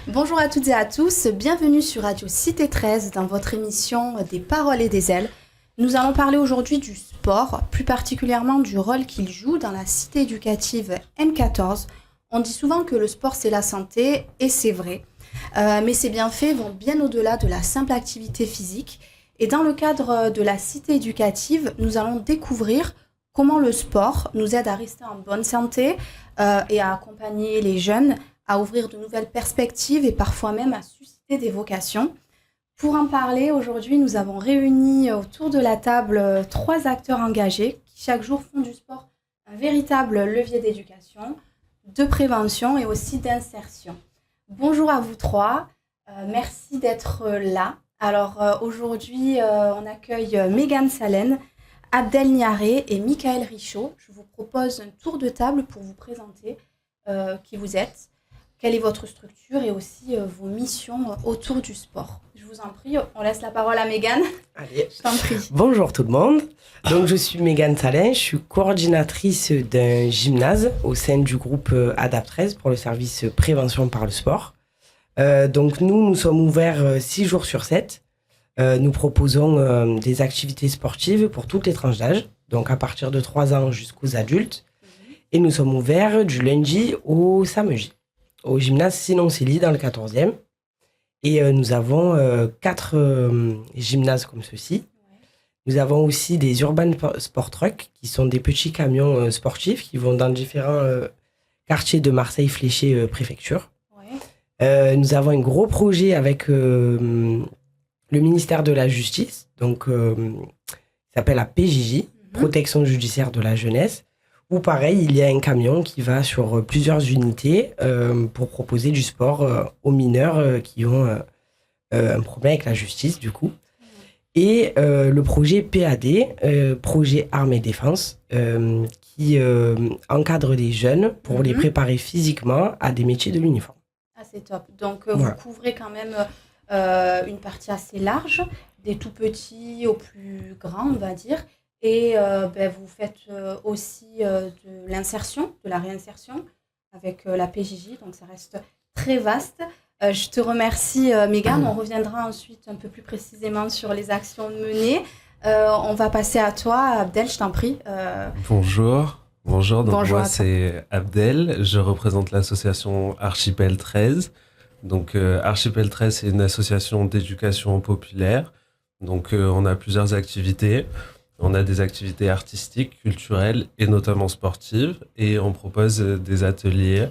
Bonjour à toutes et à tous, bienvenue sur Radio Cité 13 dans votre émission Des paroles et des ailes. Nous allons parler aujourd'hui du sport, plus particulièrement du rôle qu'il joue dans la cité éducative M14. On dit souvent que le sport c'est la santé, et c'est vrai. Mais ces bienfaits vont bien au-delà de la simple activité physique. Et dans le cadre de la cité éducative, nous allons découvrir comment le sport nous aide à rester en bonne santé et à accompagner les jeunes à ouvrir de nouvelles perspectives et parfois même à susciter des vocations. Pour en parler, aujourd'hui, nous avons réuni autour de la table 3 acteurs engagés qui chaque jour font du sport un véritable levier d'éducation, de prévention et aussi d'insertion. Bonjour à vous 3, merci d'être là. Alors aujourd'hui, on accueille Mégane Salène, Abdel Niaré et Michael Richaud. Je vous propose un tour de table pour vous présenter qui vous êtes. Quelle est votre structure et aussi vos missions autour du sport? Je vous en prie, on laisse la parole à Mégane. Allez. Je t'en prie. Bonjour tout le monde. Donc je suis Mégane Salin, je suis coordinatrice d'un gymnase au sein du groupe ADAPT 13 pour le service prévention par le sport. Donc nous sommes ouverts 6 jours sur 7. Nous proposons des activités sportives pour toutes les tranches d'âge, donc à partir de 3 ans jusqu'aux adultes. Et nous sommes ouverts du lundi au samedi, au gymnase Sinon-Célie dans le 14e. Et nous avons 4 gymnases comme ceci. Nous avons aussi des Urban Sport Trucks, qui sont des petits camions sportifs qui vont dans différents quartiers de Marseille fléchés préfecture. Ouais. Nous avons un gros projet avec le ministère de la Justice, donc ça s'appelle la PJJ, Protection judiciaire de la jeunesse, où pareil, il y a un camion qui va sur plusieurs unités pour proposer du sport aux mineurs qui ont un problème avec la justice, du coup. Et le projet PAD, projet Armes et Défense, qui encadre des jeunes pour les préparer physiquement à des métiers de l'uniforme. Ah, c'est top. Donc, vous couvrez quand même une partie assez large, des tout petits au plus grands, on va dire. Et vous faites aussi de l'insertion, de la réinsertion avec la PJJ, donc ça reste très vaste. Je te remercie Mégane, on reviendra ensuite un peu plus précisément sur les actions menées. On va passer à toi, Abdel, je t'en prie. Bonjour, donc Bonjour moi c'est Abdel, je représente l'association Archipel 13. Donc Archipel 13 c'est une association d'éducation populaire, donc on a plusieurs activités. On a des activités artistiques, culturelles et notamment sportives. Et on propose des ateliers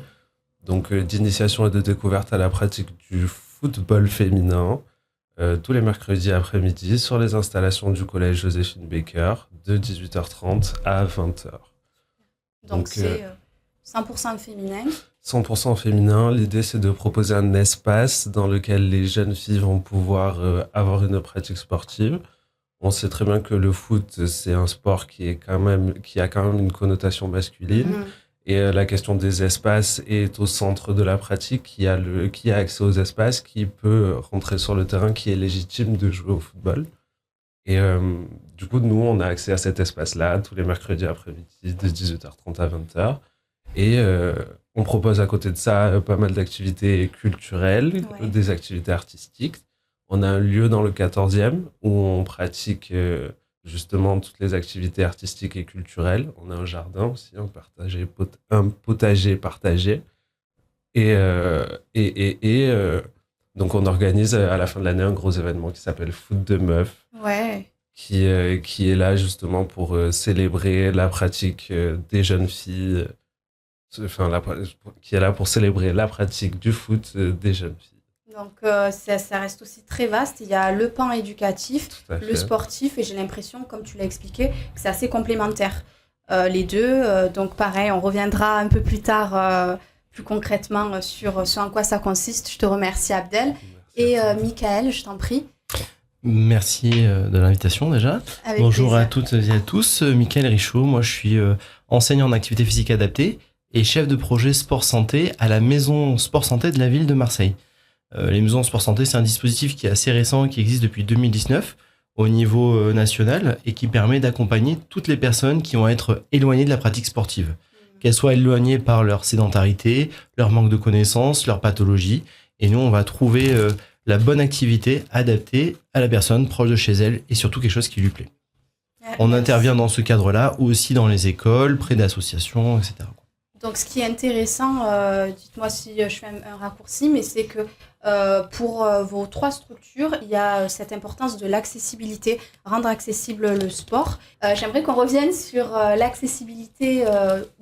donc, d'initiation et de découverte à la pratique du football féminin tous les mercredis après-midi sur les installations du collège Joséphine Baker de 18h30 à 20h. Donc c'est 100% féminin. 100% féminin. L'idée, c'est de proposer un espace dans lequel les jeunes filles vont pouvoir avoir une pratique sportive. On sait très bien que le foot, c'est un sport qui a quand même une connotation masculine. Et la question des espaces est au centre de la pratique. Qui a accès aux espaces, qui peut rentrer sur le terrain, qui est légitime de jouer au football. Et du coup, nous, on a accès à cet espace-là tous les mercredis après-midi de 18h30 à 20h. Et on propose à côté de ça pas mal d'activités culturelles, des activités artistiques. On a un lieu dans le 14e où on pratique justement toutes les activités artistiques et culturelles. On a un jardin aussi, un potager partagé. Et donc on organise à la fin de l'année un gros événement qui s'appelle Foot de Meufs. Ouais. Qui est là justement pour célébrer la pratique des jeunes filles. Qui est là pour célébrer la pratique du foot des jeunes filles. Donc ça reste aussi très vaste. Il y a le pan éducatif, le sportif, et j'ai l'impression, comme tu l'as expliqué, que c'est assez complémentaire, les deux. Donc pareil, on reviendra un peu plus tard, plus concrètement, sur ce en quoi ça consiste. Je te remercie Abdel. Et Michael, je t'en prie. Merci de l'invitation déjà. Avec Bonjour plaisir. à toutes et à tous. Michael Richaud, moi je suis enseignant en activité physique adaptée et chef de projet sport santé à la maison sport santé de la ville de Marseille. Les maisons sport santé, c'est un dispositif qui est assez récent, qui existe depuis 2019 au niveau national et qui permet d'accompagner toutes les personnes qui vont être éloignées de la pratique sportive. Qu'elles soient éloignées par leur sédentarité, leur manque de connaissances, leur pathologie. Et nous, on va trouver la bonne activité adaptée à la personne, proche de chez elle, et surtout quelque chose qui lui plaît. On intervient dans ce cadre-là, ou aussi dans les écoles, près d'associations, etc. Donc, ce qui est intéressant, dites-moi si je fais un raccourci, mais c'est que pour vos 3 structures, il y a cette importance de l'accessibilité, rendre accessible le sport. J'aimerais qu'on revienne sur l'accessibilité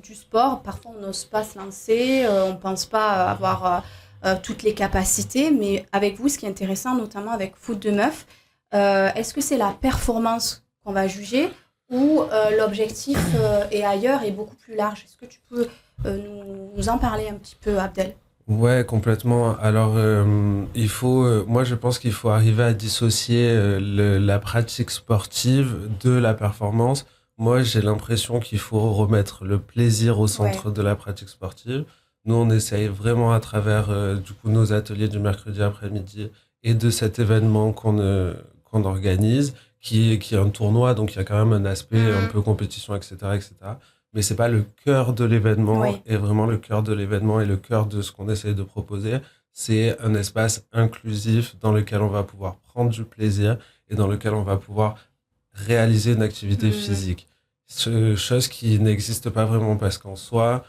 du sport. Parfois, on n'ose pas se lancer, on ne pense pas avoir toutes les capacités, mais avec vous, ce qui est intéressant, notamment avec Foot de Meuf, est-ce que c'est la performance qu'on va juger ou l'objectif est ailleurs et beaucoup plus large? Est-ce que tu peux nous en parler un petit peu, Abdel? Ouais, complètement. Alors, moi, je pense qu'il faut arriver à dissocier la pratique sportive de la performance. Moi, j'ai l'impression qu'il faut remettre le plaisir au centre de la pratique sportive. Nous, on essaye vraiment à travers nos ateliers du mercredi après-midi et de cet événement qu'on organise, qui est un tournoi, donc il y a quand même un aspect un peu compétition, etc., etc. Mais c'est pas le cœur de l'événement, et vraiment le cœur de l'événement et le cœur de ce qu'on essaie de proposer, c'est un espace inclusif dans lequel on va pouvoir prendre du plaisir et dans lequel on va pouvoir réaliser une activité physique. Chose qui n'existe pas vraiment parce qu'en soi,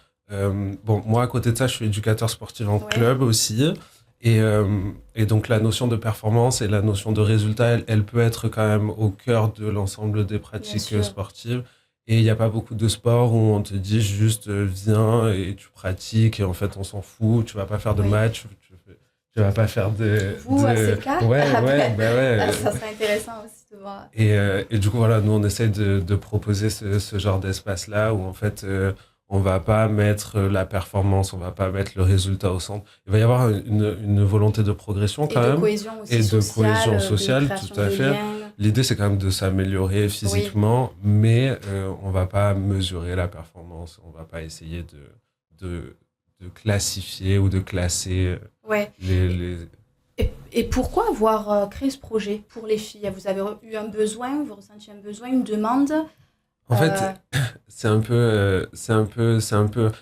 moi à côté de ça, je suis éducateur sportif en club aussi. Et donc la notion de performance et la notion de résultat, elle peut être quand même au cœur de l'ensemble des pratiques sportives. Et il n'y a pas beaucoup de sports où on te dit juste viens et tu pratiques et en fait on s'en fout, tu vas pas faire de match, tu vas pas faire de... C'est le cas? Ouais. Ça serait intéressant aussi de voir. Et du coup voilà, nous on essaye de proposer ce genre d'espace-là où en fait... on va pas mettre la performance, on va pas mettre le résultat au centre. Il va y avoir une volonté de progression quand même. Et de cohésion sociale, tout à fait. L'idée, c'est quand même de s'améliorer physiquement, mais on va pas mesurer la performance, on va pas essayer de classifier ou de classer les... Et pourquoi avoir créé ce projet pour les filles? Vous avez eu un besoin, vous ressentiez un besoin, une demande? En fait, c'est un peu.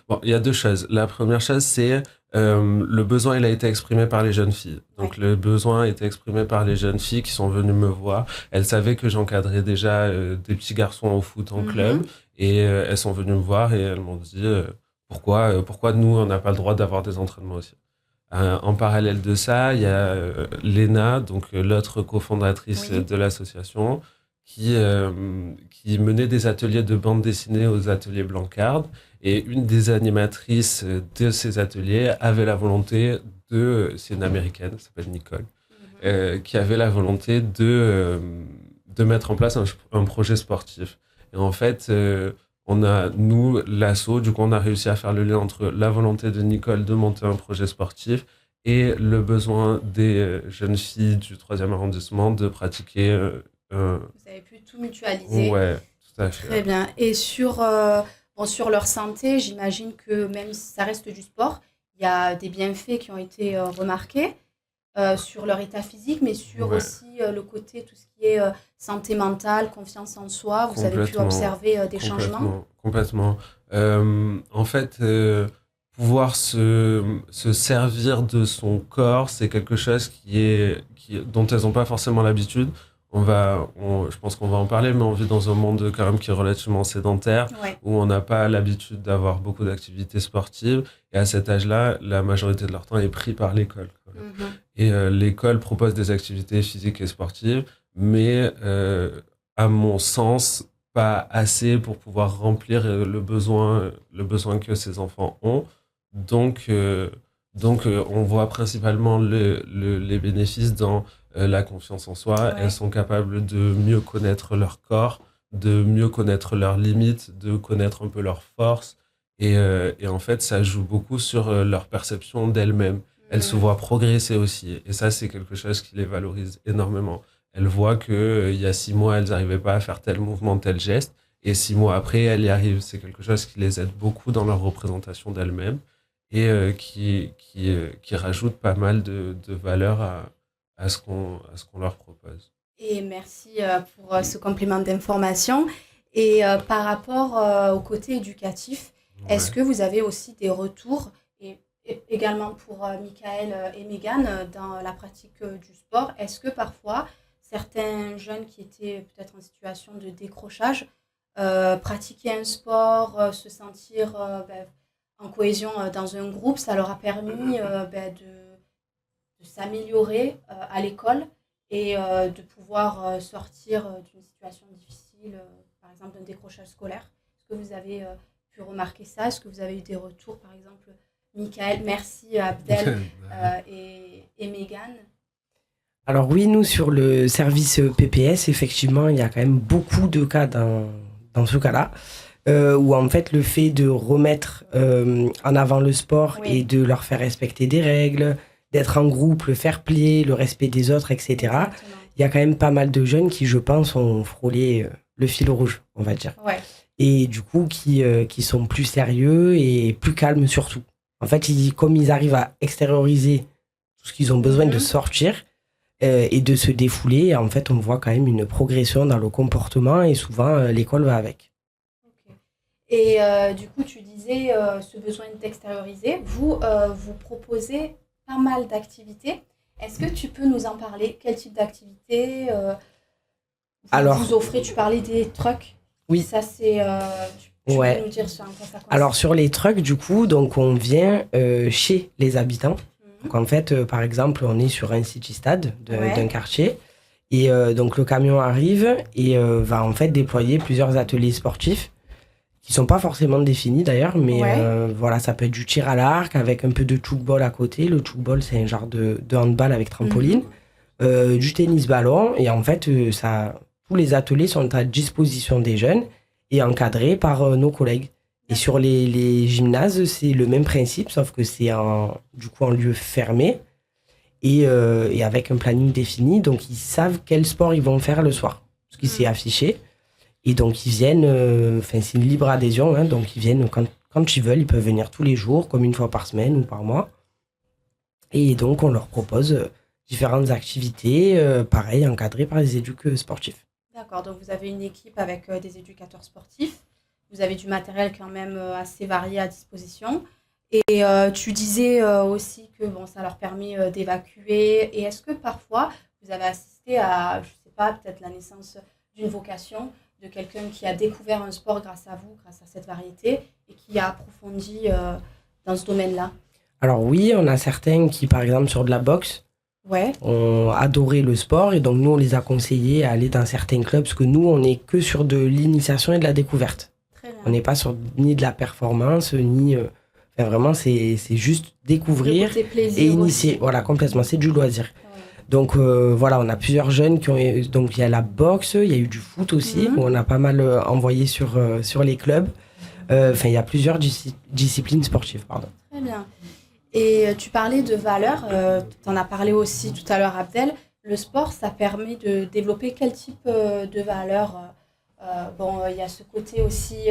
Bon, il y a 2 choses. La première chose, c'est le besoin, il a été exprimé par les jeunes filles. Donc, le besoin a été exprimé par les jeunes filles qui sont venues me voir. Elles savaient que j'encadrais déjà des petits garçons au foot en club. Et elles sont venues me voir et elles m'ont dit pourquoi nous, on n'a pas le droit d'avoir des entraînements aussi. En parallèle de ça, il y a Léna, donc l'autre cofondatrice de l'association, qui menait des ateliers de bande dessinée aux ateliers Blancarde. Et une des animatrices de ces ateliers avait la volonté c'est une américaine, elle s'appelle Nicole, qui avait la volonté de mettre en place un projet sportif. Et en fait, nous, l'asso, du coup, on a réussi à faire le lien entre la volonté de Nicole de monter un projet sportif et le besoin des jeunes filles du 3e arrondissement de pratiquer... Vous avez pu tout mutualiser. Ouais, tout à fait. Très bien. Et sur leur santé, j'imagine que même si ça reste du sport, il y a des bienfaits qui ont été remarqués sur leur état physique, mais sur aussi le côté, tout ce qui est santé mentale, confiance en soi. Vous avez pu observer des changements? Complètement. En fait, pouvoir se servir de son corps, c'est quelque chose dont elles n'ont pas forcément l'habitude. Je pense qu'on va en parler, mais on vit dans un monde quand même qui est relativement sédentaire, où on n'a pas l'habitude d'avoir beaucoup d'activités sportives. Et à cet âge-là, la majorité de leur temps est pris par l'école. Et l'école propose des activités physiques et sportives, mais à mon sens, pas assez pour pouvoir remplir le besoin que ces enfants ont. Donc on voit principalement les bénéfices dans la confiance en soi. Elles sont capables de mieux connaître leur corps, de mieux connaître leurs limites, de connaître un peu leurs forces. Et en fait, ça joue beaucoup sur leur perception d'elles-mêmes. Elles se voient progresser aussi. Et ça, c'est quelque chose qui les valorise énormément. Elles voient qu'il y a 6 mois, elles n'arrivaient pas à faire tel mouvement, tel geste. Et 6 mois après, elles y arrivent. C'est quelque chose qui les aide beaucoup dans leur représentation d'elles-mêmes et qui rajoute pas mal de valeur à ce qu'on leur propose. Et merci pour ce complément d'information. Et par rapport au côté éducatif, est-ce que vous avez aussi des retours et également pour Michael et Mégane dans la pratique du sport. Est-ce que parfois, certains jeunes qui étaient peut-être en situation de décrochage pratiquer un sport, se sentir en cohésion dans un groupe, ça leur a permis de s'améliorer à l'école et de pouvoir sortir d'une situation difficile, par exemple d'un décrochage scolaire. Est-ce que vous avez pu remarquer ça? Est-ce que vous avez eu des retours, par exemple, Michael, merci Abdel et Mégane? Alors oui, nous, sur le service PPS, effectivement, il y a quand même beaucoup de cas dans ce cas-là, où en fait, le fait de remettre en avant le sport et de leur faire respecter des règles, d'être en groupe, le fair play, le respect des autres, etc. Exactement. Il y a quand même pas mal de jeunes qui, je pense, ont frôlé le fil rouge, on va dire. Ouais. Et du coup, qui sont plus sérieux et plus calmes surtout. En fait, comme ils arrivent à extérioriser tout ce qu'ils ont besoin de sortir et de se défouler, en fait, on voit quand même une progression dans le comportement et souvent, l'école va avec. Okay. Et du coup, tu disais ce besoin d'extérioriser. Vous proposez pas mal d'activités. Est-ce que tu peux nous en parler? Quel type d'activité vous offrez? Tu parlais des trucks. Oui. Ça, c'est... tu peux nous dire sur un quoi ça consiste? Alors, sur les trucks, du coup, donc, on vient chez les habitants. Donc, en fait, par exemple, on est sur un city-stade d'un quartier. Et donc, le camion arrive et va en fait déployer plusieurs ateliers sportifs qui ne sont pas forcément définis d'ailleurs, mais voilà, ça peut être du tir à l'arc avec un peu de tchoukball à côté. Le tchoukball, c'est un genre de handball avec trampoline, du tennis-ballon. Et en fait, tous les ateliers sont à disposition des jeunes et encadrés par nos collègues. Et sur les gymnases, c'est le même principe, sauf que c'est du coup en lieu fermé et avec un planning défini. Donc, ils savent quel sport ils vont faire le soir, parce qu'il s'est affiché. Et donc, ils viennent, c'est une libre adhésion, hein, donc ils viennent quand ils veulent, ils peuvent venir tous les jours, comme une fois par semaine ou par mois. Et donc, on leur propose différentes activités, pareil, encadrées par les éducs sportifs. D'accord, donc vous avez une équipe avec des éducateurs sportifs, vous avez du matériel quand même assez varié à disposition. Et tu disais aussi que ça leur permet d'évacuer. Et est-ce que parfois, vous avez assisté à, je ne sais pas, peut-être la naissance d'une vocation de quelqu'un qui a découvert un sport grâce à vous, grâce à cette variété, et qui a approfondi dans ce domaine-là? Alors oui, on a certains qui, par exemple, sur de la boxe, ont adoré le sport, et donc nous, on les a conseillés à aller dans certains clubs, parce que nous, on n'est que sur de l'initiation et de la découverte. Très bien. On n'est pas sur ni de la performance, ni... vraiment, c'est juste découvrir et initier. Aussi. Voilà, complètement, c'est du loisir. Donc voilà, on a plusieurs jeunes qui ont... Donc il y a la boxe, il y a eu du foot aussi, où on a pas mal envoyé sur les clubs. Enfin, il y a plusieurs disciplines sportives, pardon. Très bien. Et tu parlais de valeurs, tu en as parlé aussi tout à l'heure, Abdel. Le sport, ça permet de développer quel type de valeurs? Il y a ce côté aussi,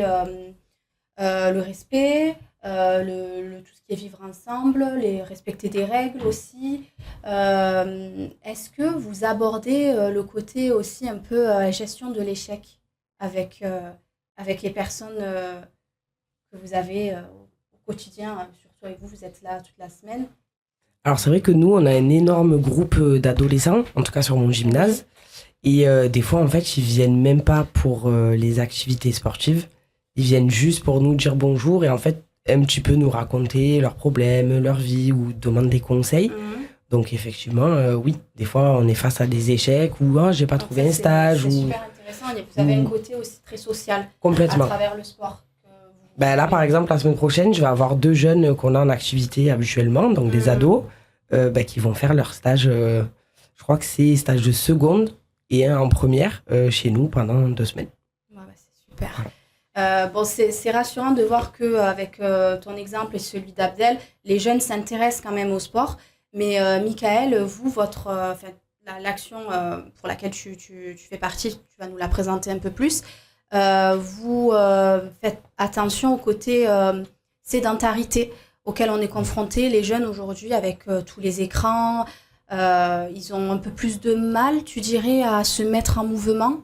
le respect, tout ce qui est vivre ensemble, respecter des règles aussi. Est-ce que vous abordez le côté aussi un peu gestion de l'échec avec les personnes que vous avez au quotidien, surtout avec vous, vous êtes là toute la semaine? Alors c'est vrai que nous, on a un énorme groupe d'adolescents, en tout cas sur mon gymnase, et des fois en fait ils viennent même pas pour les activités sportives, ils viennent juste pour nous dire bonjour et en fait un petit peu nous raconter leurs problèmes, leur vie ou demander des conseils. Donc effectivement, oui, des fois on est face à des échecs ou j'ai pas trouvé un stage. C'est super intéressant, vous avez un côté aussi très social complètement. À travers le sport. Là par exemple, la semaine prochaine, je vais avoir 2 jeunes qu'on a en activité habituellement, donc des ados, qui vont faire leur stage, je crois que c'est stage de seconde et un en première chez nous pendant 2 semaines. C'est super. Voilà. C'est rassurant de voir qu'avec ton exemple et celui d'Abdel, les jeunes s'intéressent quand même au sport. Mais Michael, vous, l'action pour laquelle tu fais partie, tu vas nous la présenter un peu plus. Vous faites attention au côté sédentarité auquel on est confronté. Les jeunes aujourd'hui, avec tous les écrans, ils ont un peu plus de mal, tu dirais, à se mettre en mouvement?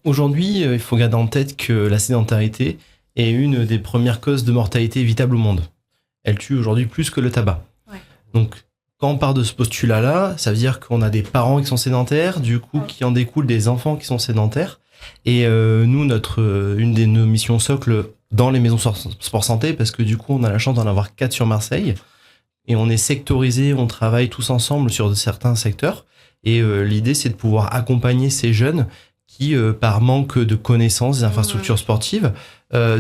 Aujourd'hui, il faut garder en tête que la sédentarité est une des premières causes de mortalité évitable au monde. elle tue aujourd'hui plus que le tabac. Ouais. Donc, quand on part de ce postulat-là, ça veut dire qu'on a des parents qui sont sédentaires, du coup, qui en découlent des enfants qui sont sédentaires. Et nous, une de nos missions socles dans les maisons sport santé, parce que du coup, on a la chance d'en avoir 4 sur Marseille, et on est sectorisé, on travaille tous ensemble sur certains secteurs. Et l'idée, c'est de pouvoir accompagner ces jeunes qui, par manque de connaissances des infrastructures sportives,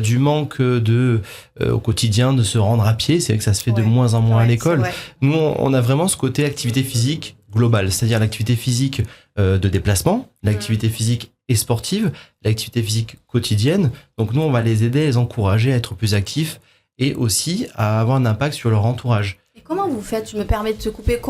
du manque au quotidien de se rendre à pied, c'est vrai que ça se fait de moins en moins à l'école. Nous, on a vraiment ce côté activité physique globale, c'est-à-dire l'activité physique de déplacement, l'activité physique et sportive, l'activité physique quotidienne. Donc nous, on va les aider, les encourager à être plus actifs et aussi à avoir un impact sur leur entourage. Et comment vous faites, je me permets de te couper,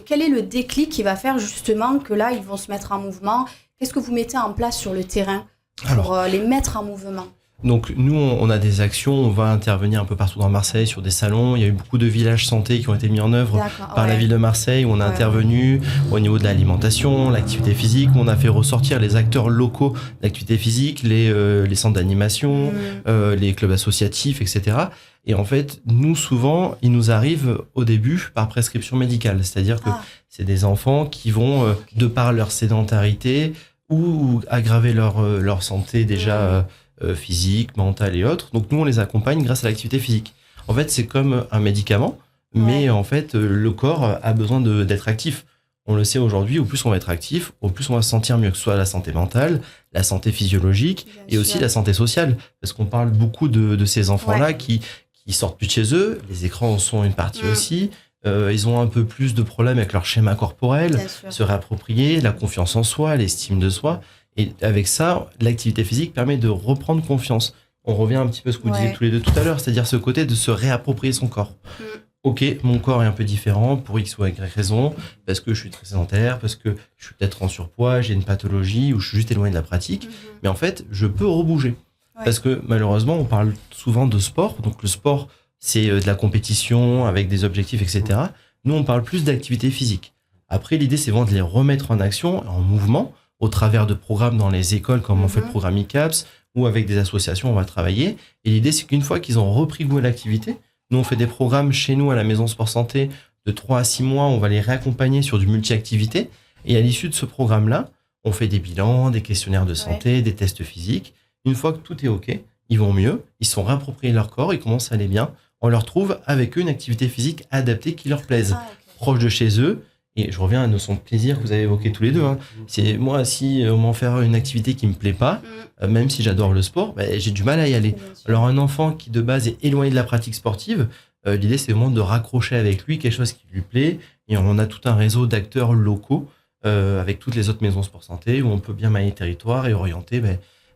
quel est le déclic qui va faire justement que là, ils vont se mettre en mouvement? Qu'est-ce que vous mettez en place sur le terrain pour les mettre en mouvement? Donc nous, on a des actions, on va intervenir un peu partout dans Marseille sur des salons. Il y a eu beaucoup de villages santé qui ont été mis en œuvre par la ville de Marseille, où on a intervenu au niveau de l'alimentation, l'activité physique, où on a fait ressortir les acteurs locaux de l'activité physique, les centres d'animation, les clubs associatifs, etc. Et en fait, nous, souvent, il nous arrive au début par prescription médicale. C'est-à-dire que c'est des enfants qui vont, de par leur sédentarité, ou aggraver leur santé déjà physique, mentale et autres. Donc nous, on les accompagne grâce à l'activité physique. En fait, c'est comme un médicament, mais en fait, le corps a besoin d'être actif. On le sait aujourd'hui, au plus on va être actif, au plus on va se sentir mieux, que ce soit la santé mentale, la santé physiologique et aussi la santé sociale. Parce qu'on parle beaucoup de ces enfants-là qui sortent plus de chez eux. Les écrans en sont une partie aussi. Ils ont un peu plus de problèmes avec leur schéma corporel, se réapproprier, la confiance en soi, l'estime de soi. Et avec ça, l'activité physique permet de reprendre confiance. On revient un petit peu à ce que vous disiez tous les deux tout à l'heure, c'est-à-dire ce côté de se réapproprier son corps. Ok, mon corps est un peu différent pour X ou Y raison, parce que je suis très sédentaire, parce que je suis peut-être en surpoids, j'ai une pathologie, ou je suis juste éloigné de la pratique. Mais en fait, je peux rebouger. Parce que malheureusement, on parle souvent de sport. Donc le sport, c'est de la compétition avec des objectifs, etc. Nous, on parle plus d'activité physique. Après, l'idée, c'est vraiment de les remettre en action, en mouvement, au travers de programmes dans les écoles, comme on fait le programme ICAPS, ou avec des associations, on va travailler. Et l'idée, c'est qu'une fois qu'ils ont repris goût à l'activité, nous, on fait des programmes chez nous à la Maison Sport Santé de 3 à 6 mois. On va les réaccompagner sur du multi-activité. Et à l'issue de ce programme-là, on fait des bilans, des questionnaires de santé, des tests physiques. Une fois que tout est OK, ils vont mieux, ils se sont réappropriés leur corps, ils commencent à aller bien. On leur trouve avec eux une activité physique adaptée qui leur plaise, proche de chez eux. Et je reviens à la notion de plaisir que vous avez évoqué tous les deux. C'est moi, si on m'en fait une activité qui me plaît pas, même si j'adore le sport, j'ai du mal à y aller. Alors un enfant qui de base est éloigné de la pratique sportive, l'idée c'est vraiment de raccrocher avec lui quelque chose qui lui plaît. Et on a tout un réseau d'acteurs locaux avec toutes les autres maisons sport santé où on peut bien mailler le territoire et orienter.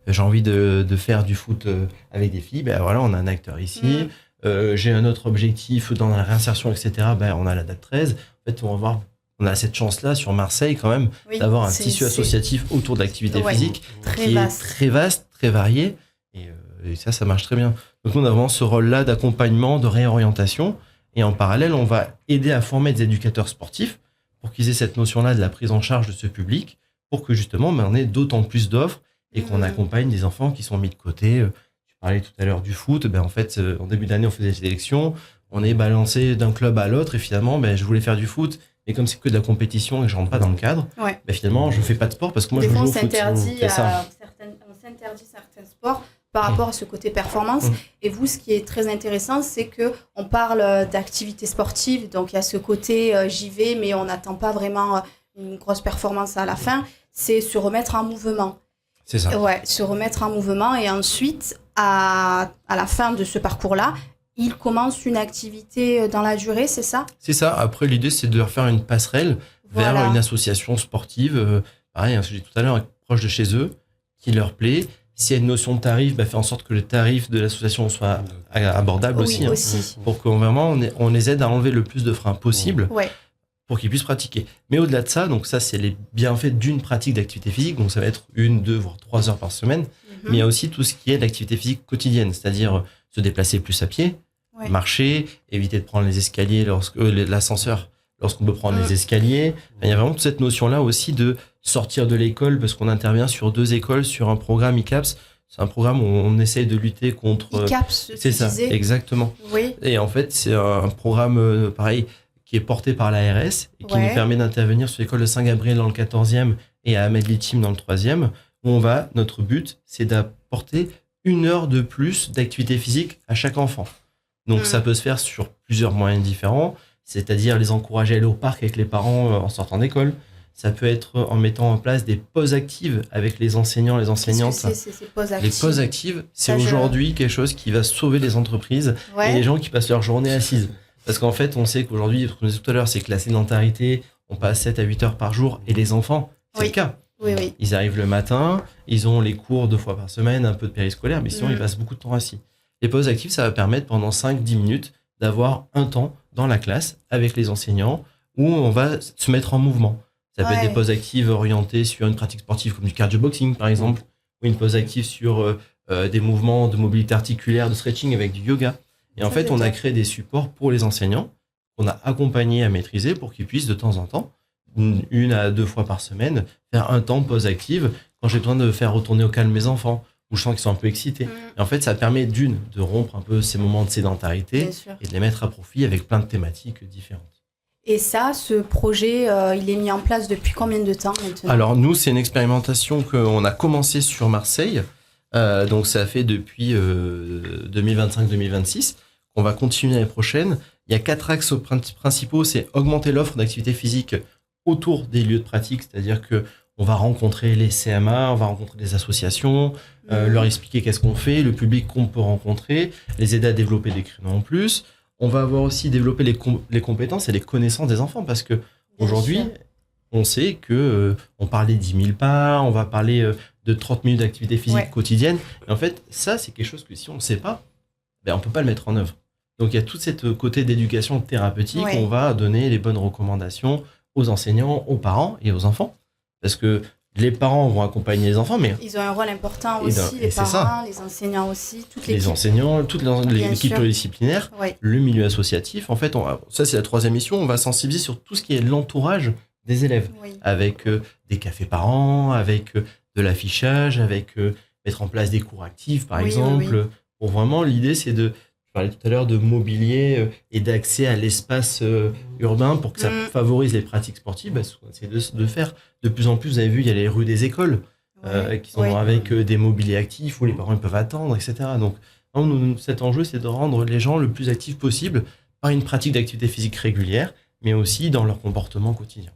J'ai envie de faire du foot avec des filles, voilà, on a un acteur ici. J'ai un autre objectif dans la réinsertion, etc. On a la DAC 13. En fait, on a cette chance-là sur Marseille quand même d'avoir un tissu associatif autour de l'activité physique qui est très vaste, très varié. Et ça marche très bien. Donc nous, on a vraiment ce rôle-là d'accompagnement, de réorientation. Et en parallèle, on va aider à former des éducateurs sportifs pour qu'ils aient cette notion-là de la prise en charge de ce public, pour que justement, on ait d'autant plus d'offres et qu'on accompagne des enfants qui sont mis de côté. Tu parlais tout à l'heure du foot. En fait, en début d'année, on faisait des sélections. On est balancé d'un club à l'autre. Et finalement, je voulais faire du foot. Et comme c'est que de la compétition et que je rentre pas dans le cadre, finalement, je fais pas de sport parce que moi, je joue au foot. On s'interdit certains sports par rapport à ce côté performance. Et vous, ce qui est très intéressant, c'est que on parle d'activité sportive. Donc, il y a ce côté j'y vais, mais on n'attend pas vraiment une grosse performance à la fin. C'est se remettre en mouvement. C'est ça. Se remettre en mouvement. Et ensuite, à la fin de ce parcours-là, il commence une activité dans la durée, c'est ça? C'est ça. Après, l'idée, c'est de refaire une passerelle vers une association sportive, pareil, ce que j'ai dit tout à l'heure, proche de chez eux, qui leur plaît. S'il y a une notion de tarif, faire en sorte que le tarif de l'association soit abordable aussi. Pour qu'on vraiment, on les aide à enlever le plus de freins possible pour qu'ils puissent pratiquer. Mais au-delà de ça, donc ça, c'est les bienfaits d'une pratique d'activité physique. Donc ça va être 1, 2, voire 3 heures par semaine. Mais il y a aussi tout ce qui est l'activité physique quotidienne, c'est-à-dire se déplacer plus à pied, marcher, éviter de prendre les escaliers l'ascenseur lorsqu'on peut prendre les escaliers. Il y a vraiment toute cette notion-là aussi de sortir de l'école, parce qu'on intervient sur 2 écoles sur un programme ICAPS C'est un programme où on essaye de lutter contre... ICAPS, c'est ça, disais. exactement. Oui. Et en fait, c'est un programme, pareil, qui est porté par l'ARS et qui nous permet d'intervenir sur l'école de Saint-Gabriel dans le 14e et à Ahmed-Litim dans le 3e, où notre but, c'est d'apporter 1 heure de plus d'activité physique à chaque enfant. Donc, ça peut se faire sur plusieurs moyens différents, c'est-à-dire les encourager à aller au parc avec les parents en sortant d'école. Ça peut être en mettant en place des pauses actives avec les enseignants, les enseignantes. Qu'est-ce que c'est ces pauses actives? Les pauses actives, c'est aujourd'hui quelque chose qui va sauver les entreprises et les gens qui passent leur journée assises. Parce qu'en fait, on sait qu'aujourd'hui, ce qu'on disait tout à l'heure, c'est que la sédentarité, on passe 7 à 8 heures par jour. Et les enfants, c'est le cas. Oui. Ils arrivent le matin, ils ont les cours 2 fois par semaine, un peu de périscolaire, mais sinon, ils passent beaucoup de temps assis. Les pauses actives, ça va permettre pendant 5-10 minutes d'avoir un temps dans la classe avec les enseignants où on va se mettre en mouvement. Ça peut être des pauses actives orientées sur une pratique sportive comme du cardio-boxing, par exemple, ou une pause active sur des mouvements de mobilité articulaire, de stretching avec du yoga. Et en fait, on a créé des supports pour les enseignants qu'on a accompagnés à maîtriser pour qu'ils puissent de temps en temps, 1 à 2 fois par semaine, faire un temps de pause active quand j'ai besoin de faire retourner au calme mes enfants ou je sens qu'ils sont un peu excités. Et en fait, ça permet de rompre un peu ces moments de sédentarité et de les mettre à profit avec plein de thématiques différentes. Et ça, ce projet, il est mis en place depuis combien de temps maintenant? Alors nous, c'est une expérimentation qu'on a commencé sur Marseille. Donc ça fait depuis 2025-2026 qu'on va continuer l'année prochaine. Il y a 4 axes principaux. C'est augmenter l'offre d'activité physique autour des lieux de pratique, c'est-à-dire que on va rencontrer les CMA, on va rencontrer des associations, leur expliquer qu'est-ce qu'on fait, le public qu'on peut rencontrer, les aider à développer des créneaux en plus. On va avoir aussi développé les compétences et les connaissances des enfants parce que aujourd'hui, on sait que on parlait 10 000 pas, on va parler de 30 minutes d'activité physique quotidienne. Et en fait, ça, c'est quelque chose que si on ne sait pas, on ne peut pas le mettre en œuvre. Donc, il y a tout ce côté d'éducation thérapeutique. On va donner les bonnes recommandations aux enseignants, aux parents et aux enfants. Parce que les parents vont accompagner les enfants, mais... Ils ont un rôle important aussi, les parents, les enseignants aussi, les enseignants, toute l'équipe pluridisciplinaire, le milieu associatif. En fait, ça, c'est la 3e mission. On va sensibiliser sur tout ce qui est l'entourage des élèves, avec des cafés parents, avec de l'affichage, avec mettre en place des cours actifs, par exemple. Pour vraiment, l'idée, c'est je parlais tout à l'heure de mobilier et d'accès à l'espace urbain pour que ça favorise les pratiques sportives. Ce qu'on essaie de faire. De plus en plus, vous avez vu, il y a les rues des écoles qui sont avec des mobiliers actifs où les parents peuvent attendre, etc. Donc, cet enjeu, c'est de rendre les gens le plus actifs possible par une pratique d'activité physique régulière, mais aussi dans leur comportement quotidien.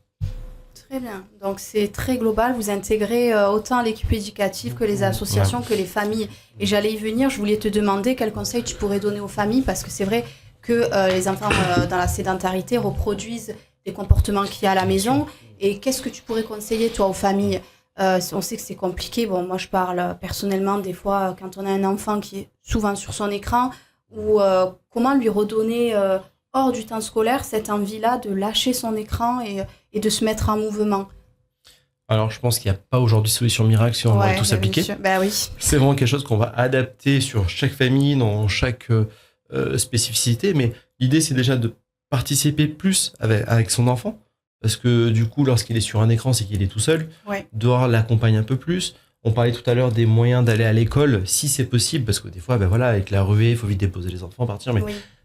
Très bien. Donc, c'est très global. Vous intégrez autant l'équipe éducative que les associations, que les familles. Et j'allais y venir. Je voulais te demander quels conseils tu pourrais donner aux familles parce que c'est vrai que les enfants dans la sédentarité reproduisent des comportements qu'il y a à la maison. Et qu'est-ce que tu pourrais conseiller, toi, aux familles? On sait que c'est compliqué. Bon, moi, je parle personnellement des fois quand on a un enfant qui est souvent sur son écran ou comment lui redonner hors du temps scolaire cette envie-là de lâcher son écran et de se mettre en mouvement. Alors, je pense qu'il n'y a pas aujourd'hui de solution miracle si on va tous appliquer. C'est vraiment quelque chose qu'on va adapter sur chaque famille, dans chaque spécificité. Mais l'idée, c'est déjà de participer plus avec son enfant. Parce que du coup, lorsqu'il est sur un écran, c'est qu'il est tout seul. Dehors, l'accompagne un peu plus. On parlait tout à l'heure des moyens d'aller à l'école, si c'est possible. Parce que des fois, avec la ruée, il faut vite déposer les enfants, partir. Mais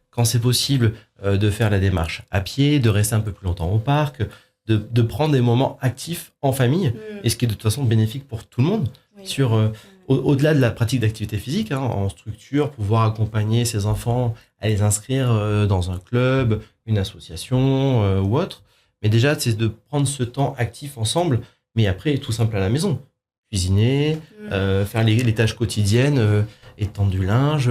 quand c'est possible, de faire la démarche à pied, de rester un peu plus longtemps au parc, de prendre des moments actifs en famille, et ce qui est de toute façon bénéfique pour tout le monde, au-delà de la pratique d'activité physique, en structure, pouvoir accompagner ses enfants à les inscrire dans un club, une association ou autre. Mais déjà, c'est de prendre ce temps actif ensemble, mais après, tout simple à la maison. Cuisiner, faire les tâches quotidiennes, étendre du linge,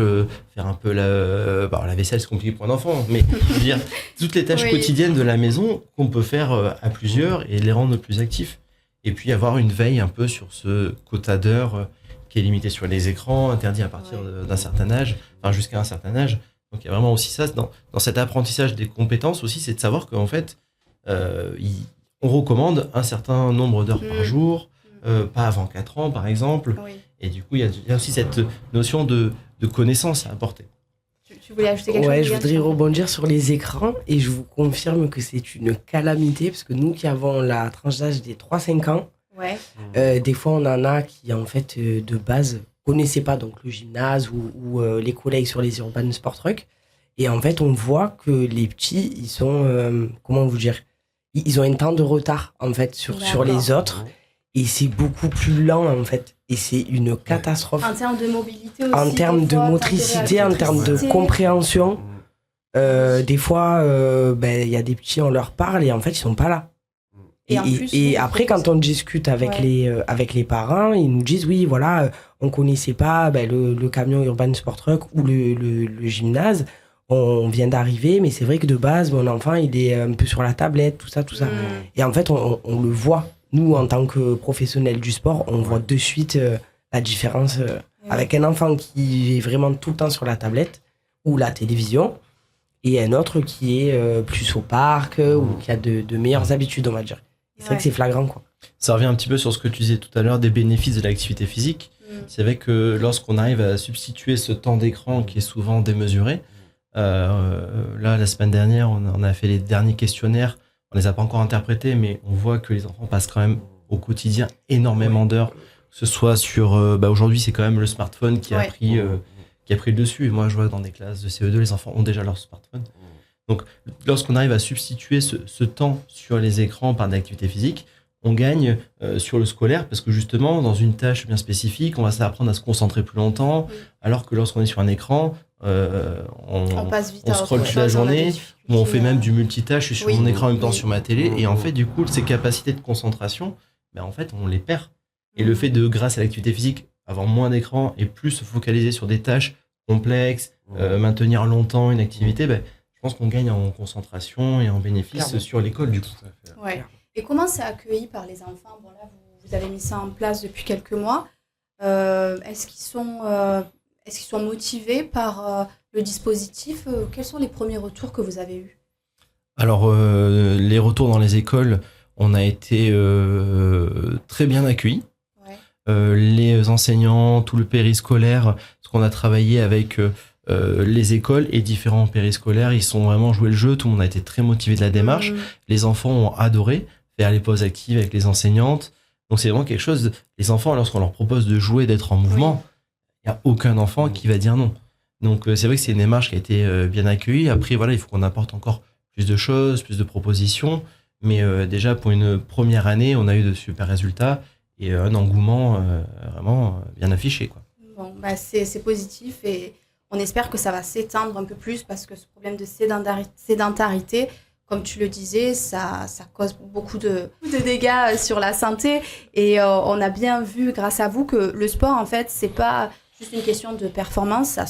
faire un peu la vaisselle, c'est compliqué pour un enfant, mais je veux dire, toutes les tâches quotidiennes de la maison qu'on peut faire à plusieurs et les rendre plus actifs. Et puis avoir une veille un peu sur ce quota d'heures qui est limité sur les écrans, interdit à partir d'un certain âge, enfin jusqu'à un certain âge. Donc il y a vraiment aussi ça, dans cet apprentissage des compétences aussi, c'est de savoir qu'en fait, on recommande un certain nombre d'heures par jour, pas avant 4 ans par exemple. Et du coup, il y a aussi cette notion de connaissance à apporter. Tu voulais ajouter quelque chose? Je voudrais rebondir sur les écrans et je vous confirme que c'est une calamité parce que nous qui avons la tranche d'âge des 3-5 ans, des fois on en a qui en fait de base connaissaient pas donc le gymnase ou les collègues sur les Urban Sport Truck. Et en fait, on voit que les petits, ils sont, comment vous dire, ils ont un temps de retard en fait sur les autres. Et c'est beaucoup plus lent en fait. Et c'est une catastrophe. En termes de mobilité aussi. En termes de motricité, en termes de compréhension. Des fois, il y a des petits, on leur parle et en fait, ils sont pas là. Et après, quand on discute avec les parents, ils nous disent oui, voilà, on connaissait pas le camion Urban Sport Truck ou le gymnase. On vient d'arriver, mais c'est vrai que de base, mon enfant, il est un peu sur la tablette, tout ça. Et en fait, on le voit. Nous, en tant que professionnels du sport, on voit de suite la différence avec un enfant qui est vraiment tout le temps sur la tablette ou la télévision et un autre qui est plus au parc ou qui a de meilleures habitudes, on va dire. C'est vrai que c'est flagrant, quoi. Ça revient un petit peu sur ce que tu disais tout à l'heure des bénéfices de l'activité physique. C'est vrai que lorsqu'on arrive à substituer ce temps d'écran qui est souvent démesuré, là, la semaine dernière, on a fait les derniers questionnaires. On les a pas encore interprétés, mais on voit que les enfants passent quand même au quotidien énormément d'heures. Que ce soit sur... aujourd'hui, c'est quand même le smartphone qui a pris le dessus. Et moi, je vois que dans des classes de CE2, les enfants ont déjà leur smartphone. Donc, lorsqu'on arrive à substituer ce temps sur les écrans par des activités physiques, on gagne sur le scolaire parce que justement, dans une tâche bien spécifique, on va s'apprendre à se concentrer plus longtemps, alors que lorsqu'on est sur un écran, on passe vite on scrolle toute la journée, ou on fait même du multitâche, je suis sur mon écran en même temps sur ma télé, et en fait, du coup, ces capacités de concentration, en fait, on les perd. Et le fait de, grâce à l'activité physique, avoir moins d'écran et plus se focaliser sur des tâches complexes, maintenir longtemps une activité, je pense qu'on gagne en concentration et en bénéfice sur l'école, du coup. Ouais. Et comment c'est accueilli par les enfants? Bon, là, vous avez mis ça en place depuis quelques mois. Est-ce qu'ils sont motivés par le dispositif? Quels sont les premiers retours que vous avez eus? Alors, les retours dans les écoles, on a été très bien accueillis. Les enseignants, tout le périscolaire, parce qu'on a travaillé avec les écoles et différents périscolaires, ils sont vraiment joué le jeu, tout le monde a été très motivé de la démarche. Les enfants ont adoré faire les pauses actives avec les enseignantes. Donc c'est vraiment quelque chose, les enfants, lorsqu'on leur propose de jouer, d'être en mouvement, il n'y a aucun enfant qui va dire non. Donc c'est vrai que c'est une démarche qui a été bien accueillie. Après, voilà, il faut qu'on apporte encore plus de choses, plus de propositions. Mais déjà, pour une première année, on a eu de super résultats et un engouement vraiment bien affiché, quoi. Bon, c'est positif et on espère que ça va s'étendre un peu plus parce que ce problème de sédentarité, comme tu le disais, ça cause beaucoup de dégâts sur la santé. Et on a bien vu, grâce à vous, que le sport, en fait, c'est pas juste une question de performance.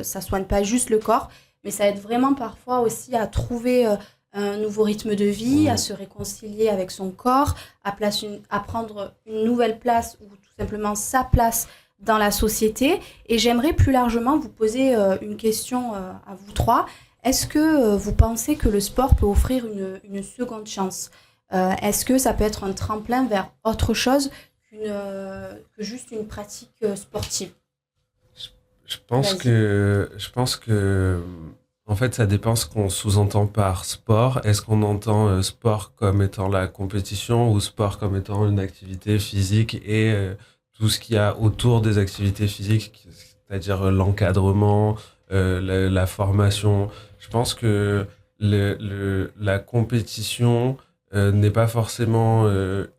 Ça soigne pas juste le corps, mais ça aide vraiment parfois aussi à trouver un nouveau rythme de vie, à se réconcilier avec son corps, à prendre une nouvelle place ou tout simplement sa place dans la société. Et j'aimerais plus largement vous poser une question à vous trois. Est-ce que vous pensez que le sport peut offrir une seconde chance? Est-ce que ça peut être un tremplin vers autre chose que juste une pratique sportive? Je pense que en fait, ça dépend ce qu'on sous-entend par sport. Est-ce qu'on entend sport comme étant la compétition ou sport comme étant une activité physique et tout ce qu'il y a autour des activités physiques, c'est-à-dire l'encadrement, la formation. Je pense que la compétition n'est pas forcément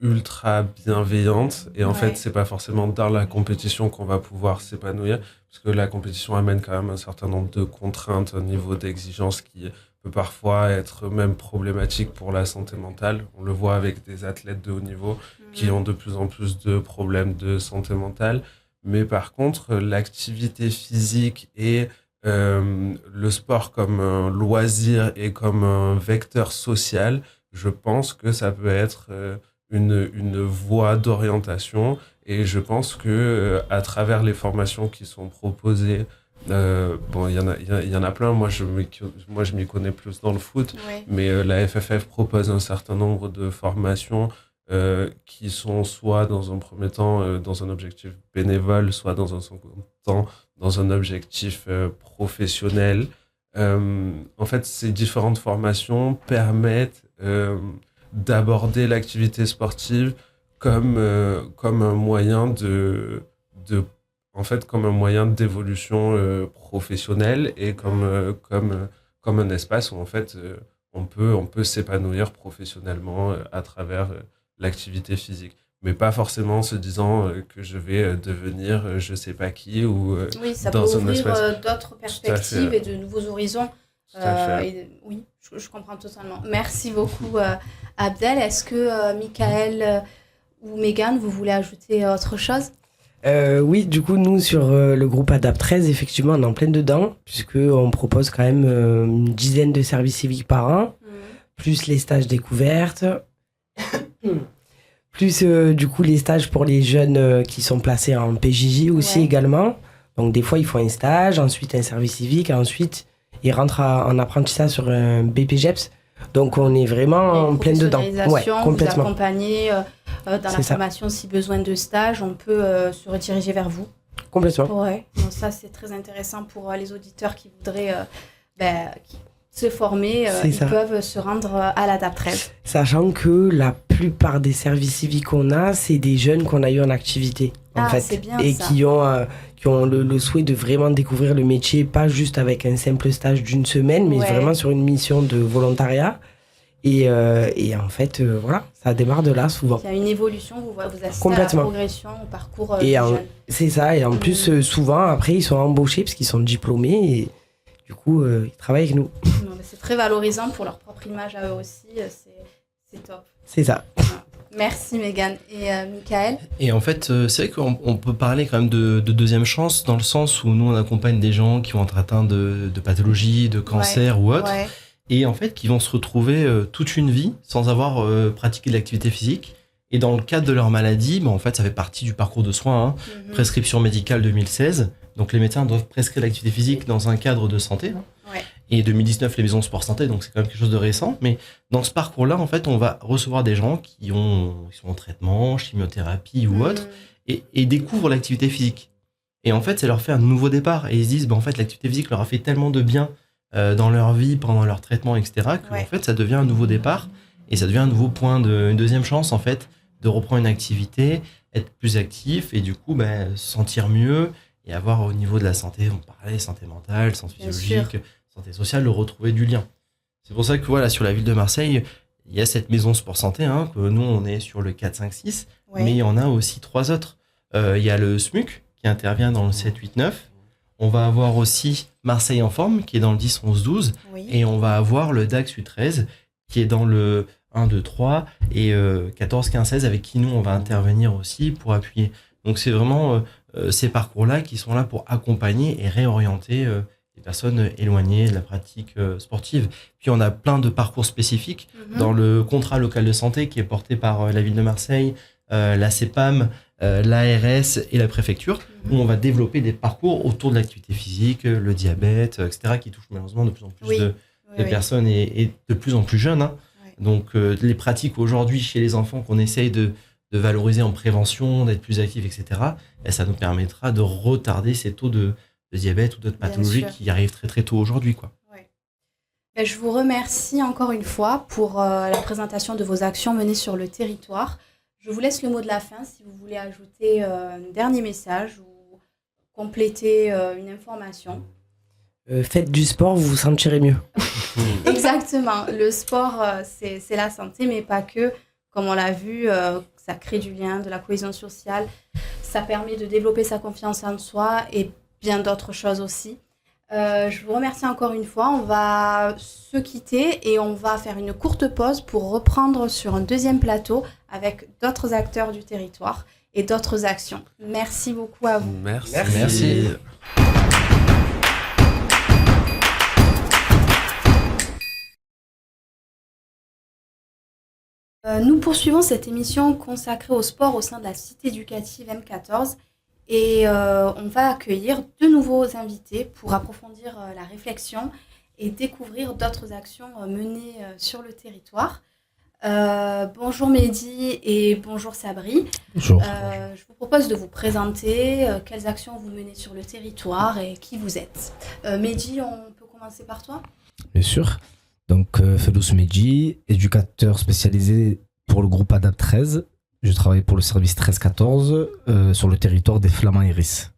ultra bienveillante et en fait, c'est pas forcément dans la compétition qu'on va pouvoir s'épanouir. Parce que la compétition amène quand même un certain nombre de contraintes au niveau d'exigence qui peut parfois être même problématique pour la santé mentale. On le voit avec des athlètes de haut niveau qui ont de plus en plus de problèmes de santé mentale. Mais par contre, l'activité physique et le sport comme un loisir et comme un vecteur social, je pense que ça peut être une voie d'orientation. Et je pense que à travers les formations qui sont proposées, il y en a plein. Moi, je m'y connais plus dans le foot, mais la FFF propose un certain nombre de formations qui sont soit dans un premier temps dans un objectif bénévole, soit dans un second temps dans un objectif professionnel. En fait, ces différentes formations permettent d'aborder l'activité sportive comme un moyen de en fait comme un moyen d'évolution professionnelle et comme un espace où en fait on peut s'épanouir professionnellement à travers l'activité physique. Mais pas forcément en se disant que je vais devenir je sais pas qui ou Oui, ça dans peut un ouvrir espace. d'autres Tout à perspectives fait. et de nouveaux horizons. Tout à fait. Oui, je comprends totalement. Merci beaucoup, Abdel. Est-ce que Michael ou Megan, vous voulez ajouter autre chose? Oui, du coup, nous, sur le groupe Adapt 13, effectivement, on est en plein dedans, puisqu'on propose quand même une dizaine de services civiques par an, plus les stages découvertes, plus du coup les stages pour les jeunes qui sont placés en PJJ aussi Ouais. également. Donc, des fois, ils font un stage, ensuite un service civique, et ensuite, ils rentrent en apprentissage sur un BPGEPS. Donc, on est vraiment en plein dedans. Ouais, Professionnalisation, vous complètement. accompagner dans la C'est ça. formation si besoin de stage, on peut se rediriger vers vous. Complètement. Ouais, donc ça c'est très intéressant pour les auditeurs qui voudraient se former. C'est Ils ça. peuvent se rendre à l'ADAP 13. Sachant que la plupart des services civiques qu'on a, c'est des jeunes qu'on a eu en activité, en Ah, fait. c'est bien et ça. qui ont le souhait de vraiment découvrir le métier, pas juste avec un simple stage d'une semaine, mais Ouais. vraiment sur une mission de volontariat. Et en fait, voilà, ça démarre de là souvent. Il y a une évolution, vous assistez à la Complètement. progression, au parcours Et du en- jeune. C'est ça, et en plus, souvent, après, ils sont embauchés parce qu'ils sont diplômés et du coup, ils travaillent avec nous. Non, mais c'est très valorisant pour leur propre image à eux aussi, c'est top. C'est ça. Merci Megan. Et Michael? Et en fait, c'est vrai qu'on peut parler quand même de deuxième chance, dans le sens où nous, on accompagne des gens qui vont être atteints de pathologies, de cancer ou autre, Ouais. et en fait, qui vont se retrouver toute une vie sans avoir pratiqué de l'activité physique. Et dans le cadre de leur maladie, en fait, ça fait partie du parcours de soins, hein. Mhm. Prescription médicale 2016. Donc, les médecins doivent prescrire l'activité physique dans un cadre de santé, hein. Ouais. Et 2019, les maisons sport santé, donc c'est quand même quelque chose de récent. Mais dans ce parcours-là, en fait, on va recevoir des gens qui sont en traitement, chimiothérapie ou autre, et découvrent l'activité physique. Et en fait, ça leur fait un nouveau départ. Et ils se disent, en fait, l'activité physique leur a fait tellement de bien dans leur vie, pendant leur traitement, etc., que Ouais. en fait, ça devient un nouveau départ. Et ça devient un nouveau point une deuxième chance, en fait, de reprendre une activité, être plus actif, et du coup, se sentir mieux, et avoir au niveau de la santé, on parlait santé mentale, santé Bien physiologique, santé sociale, de retrouver du lien. C'est pour ça que voilà, sur la ville de Marseille, il y a cette maison sport santé, hein, que nous on est sur le 4, 5, 6, Ouais. mais il y en a aussi 3 autres. Il y a le SMUC qui intervient dans le 7, 8, 9. On va avoir aussi Marseille en forme qui est dans le 10, 11, 12. Oui. Et on va avoir le DAX U13 qui est dans le 1, 2, 3 et 14, 15, 16 avec qui nous on va intervenir aussi pour appuyer. Donc c'est vraiment ces parcours-là qui sont là pour accompagner et réorienter les personnes éloignées de la pratique sportive. Puis on a plein de parcours spécifiques Mhm. dans le contrat local de santé qui est porté par la ville de Marseille, la CEPAM, l'ARS et la préfecture, où on va développer des parcours autour de l'activité physique, le diabète, etc., qui touche malheureusement de plus en plus Oui. de Oui. personnes et de plus en plus jeunes, hein. Ouais. Donc les pratiques aujourd'hui chez les enfants qu'on essaye de valoriser en prévention, d'être plus actifs, etc., ça nous permettra de retarder ces taux de diabète ou d'autres Bien pathologies sûr. qui arrivent très très tôt aujourd'hui, quoi. Je vous remercie encore une fois pour la présentation de vos actions menées sur le territoire. Je vous laisse le mot de la fin si vous voulez ajouter un dernier message ou compléter une information. Faites du sport, vous vous sentirez mieux. Exactement. Le sport, c'est la santé, mais pas que. Comme on l'a vu, ça crée du lien, de la cohésion sociale. Ça permet de développer sa confiance en soi et bien d'autres choses aussi. Je vous remercie encore une fois. On va se quitter et on va faire une courte pause pour reprendre sur un deuxième plateau avec d'autres acteurs du territoire et d'autres actions. Merci beaucoup à vous. Merci. Merci. Nous poursuivons cette émission consacrée au sport au sein de la cité éducative M14 et on va accueillir de nouveaux invités pour approfondir la réflexion et découvrir d'autres actions menées sur le territoire. Bonjour Mehdi et bonjour Sabri. Bonjour. Je vous propose de vous présenter quelles actions vous menez sur le territoire et qui vous êtes. Mehdi, on peut commencer par toi ? Bien sûr. Donc, Felous Medji, éducateur spécialisé pour le groupe Adapt 13. Je travaille pour le service 13-14 sur le territoire des Flamands Iris.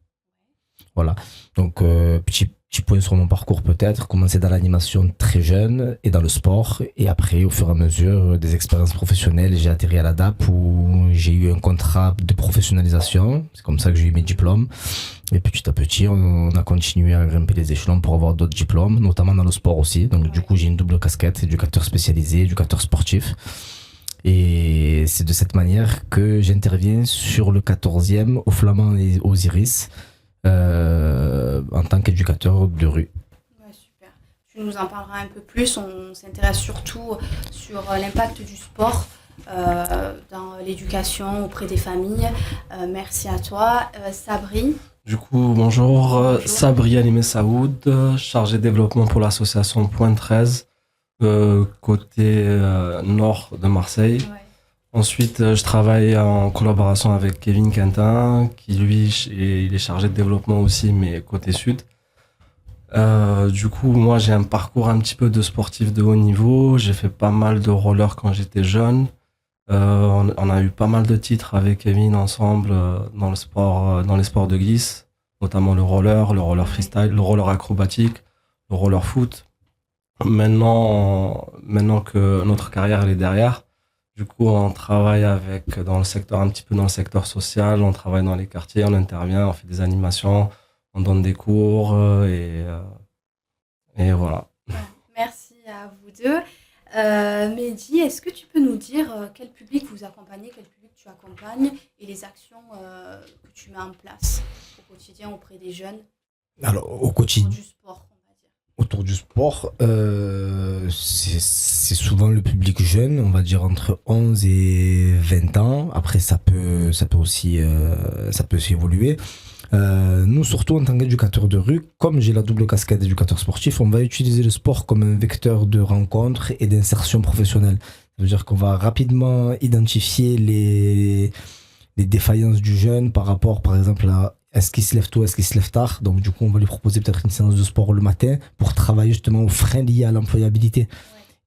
Voilà. Donc, petit point sur mon parcours peut-être, commencer dans l'animation très jeune et dans le sport. Et après, au fur et à mesure des expériences professionnelles, j'ai atterri à l'ADAP où j'ai eu un contrat de professionnalisation. C'est comme ça que j'ai eu mes diplômes. Et petit à petit, on a continué à grimper les échelons pour avoir d'autres diplômes, notamment dans le sport aussi. Donc, du coup, j'ai une double casquette, éducateur spécialisé, éducateur sportif. Et c'est de cette manière que j'interviens sur le 14e au Flamand et aux Iris en tant qu'éducateur de rue. Ouais, super. Tu nous en parleras un peu plus. On s'intéresse surtout sur l'impact du sport dans l'éducation auprès des familles. Merci à toi. Sabri. Du coup, bonjour. Sabri Alimé Saoud, chargé de développement pour l'association Point 13, côté nord de Marseille. Ouais. Ensuite, je travaille en collaboration avec Kevin Quentin, qui lui, il est chargé de développement aussi, mais côté sud. Du coup, moi, j'ai un parcours un petit peu de sportif de haut niveau. J'ai fait pas mal de roller quand j'étais jeune. On a eu pas mal de titres avec Kevin ensemble dans le sport, dans les sports de glisse, notamment le roller freestyle, le roller acrobatique, le roller foot. Maintenant que notre carrière elle est derrière, du coup, on travaille dans le secteur, un petit peu dans le secteur social, on travaille dans les quartiers, on intervient, on fait des animations, on donne des cours et voilà. Merci à vous deux. Mehdi, est-ce que tu peux nous dire quel public vous accompagnez, quel public tu accompagnes et les actions que tu mets en place au quotidien auprès des jeunes Alors, au quotidien, du sport, on va dire. autour du sport, c'est souvent le public jeune, on va dire entre 11 et 20 ans. Après, ça peut aussi évoluer. Nous, surtout en tant qu'éducateurs de rue, comme j'ai la double casquette d'éducateur sportif, on va utiliser le sport comme un vecteur de rencontre et d'insertion professionnelle. Ça veut dire qu'on va rapidement identifier les défaillances du jeune par rapport, par exemple, à est-ce qu'il se lève tôt, est-ce qu'il se lève tard. Donc, du coup, on va lui proposer peut-être une séance de sport le matin pour travailler justement aux freins liés à l'employabilité. Ouais.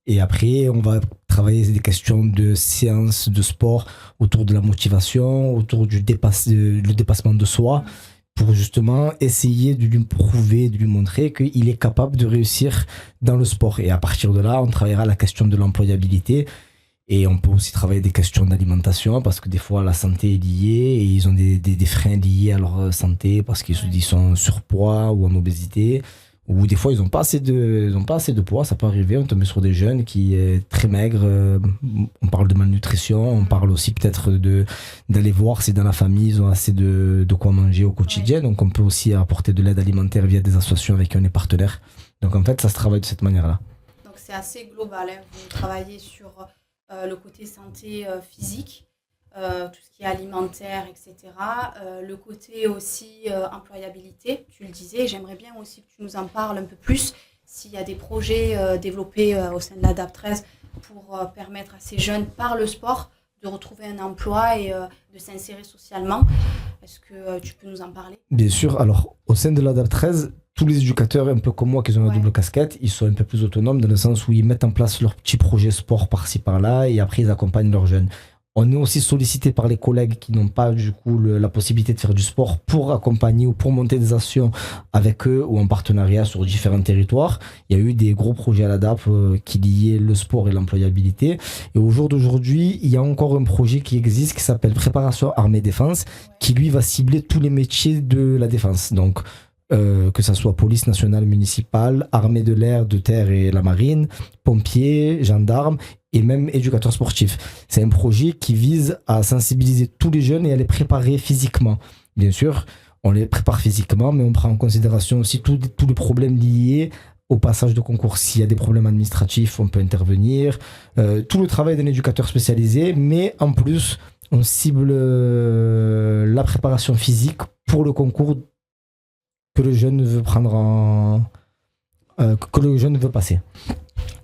Et après, on va travailler des questions de séances de sport autour de la motivation, autour du dépassement de soi, pour justement essayer de lui prouver, de lui montrer qu'il est capable de réussir dans le sport. Et à partir de là, on travaillera la question de l'employabilité. Et on peut aussi travailler des questions d'alimentation parce que des fois la santé est liée et ils ont des freins liés à leur santé parce qu'ils sont en surpoids ou en obésité. Ou des fois ils n'ont pas assez de poids, ça peut arriver, on tombe sur des jeunes qui est très maigres, on parle de malnutrition, on parle aussi peut-être d'aller voir si dans la famille ils ont assez de quoi manger au quotidien, donc on peut aussi apporter de l'aide alimentaire via des associations avec qui on est partenaire. Donc en fait ça se travaille de cette manière-là. Donc c'est assez global, hein. Vous travaillez sur le côté santé physique, tout ce qui est alimentaire, etc. Le côté aussi employabilité, tu le disais, j'aimerais bien aussi que tu nous en parles un peu plus, s'il y a des projets développés au sein de l'ADAP 13 pour permettre à ces jeunes, par le sport, de retrouver un emploi et de s'insérer socialement. Est-ce que tu peux nous en parler ? Bien sûr, alors au sein de l'ADAP 13, tous les éducateurs, un peu comme moi, qui ont la double casquette, ils sont un peu plus autonomes dans le sens où ils mettent en place leur petit projet sport par-ci par-là et après ils accompagnent leurs jeunes. On est aussi sollicité par les collègues qui n'ont pas du coup la possibilité de faire du sport pour accompagner ou pour monter des actions avec eux ou en partenariat sur différents territoires. Il y a eu des gros projets à l'ADAP qui liaient le sport et l'employabilité. Et au jour d'aujourd'hui, il y a encore un projet qui existe qui s'appelle Préparation Armée Défense qui lui va cibler tous les métiers de la défense. Donc que ça soit police nationale municipale, armée de l'air, de terre et la marine, pompiers, gendarmes et même éducateurs sportifs. C'est un projet qui vise à sensibiliser tous les jeunes et à les préparer physiquement. Bien sûr, on les prépare physiquement, mais on prend en considération aussi tous les problèmes liés au passage de concours. S'il y a des problèmes administratifs, on peut intervenir. Tout le travail d'un éducateur spécialisé, mais en plus, on cible la préparation physique pour le concours que le jeune veut que le jeune veut passer.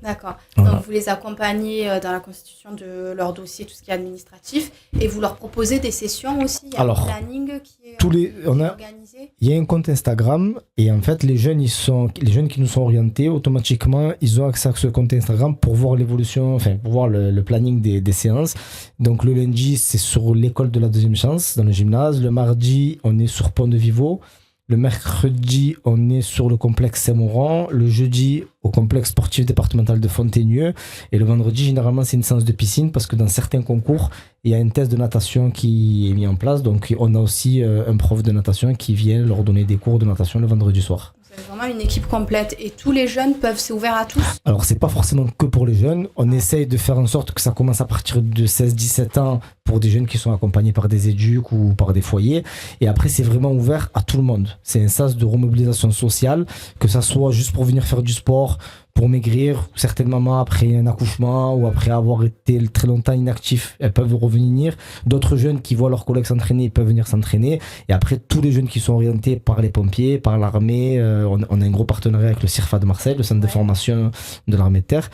D'accord. Voilà. Donc vous les accompagnez dans la constitution de leur dossier, tout ce qui est administratif, et vous leur proposez des sessions aussi. Il y a un planning qui est organisé. Il y a un compte Instagram et en fait les jeunes qui nous sont orientés automatiquement, ils ont accès à ce compte Instagram pour voir l'évolution, enfin pour voir le planning des séances. Donc le lundi c'est sur l'école de la deuxième chance dans le gymnase. Le mardi on est sur Pont de Vivo. Le mercredi, on est sur le complexe Saint-Mauran. Le jeudi, au complexe sportif départemental de Fontaigneux. Et le vendredi, généralement, c'est une séance de piscine parce que dans certains concours, il y a un test de natation qui est mis en place. Donc, on a aussi un prof de natation qui vient leur donner des cours de natation le vendredi soir. Vous avez vraiment une équipe complète et tous les jeunes c'est ouvert à tous? Alors, c'est pas forcément que pour les jeunes. On essaye de faire en sorte que ça commence à partir de 16-17 ans pour des jeunes qui sont accompagnés par des éducs ou par des foyers. Et après, c'est vraiment ouvert à tout le monde. C'est un sas de remobilisation sociale, que ça soit juste pour venir faire du sport, pour maigrir, certaines mamans après un accouchement ou après avoir été très longtemps inactifs, elles peuvent revenir. D'autres jeunes qui voient leurs collègues s'entraîner, ils peuvent venir s'entraîner. Et après, tous les jeunes qui sont orientés par les pompiers, par l'armée, on a un gros partenariat avec le CIRFA de Marseille, le centre de formation de l'armée de terre.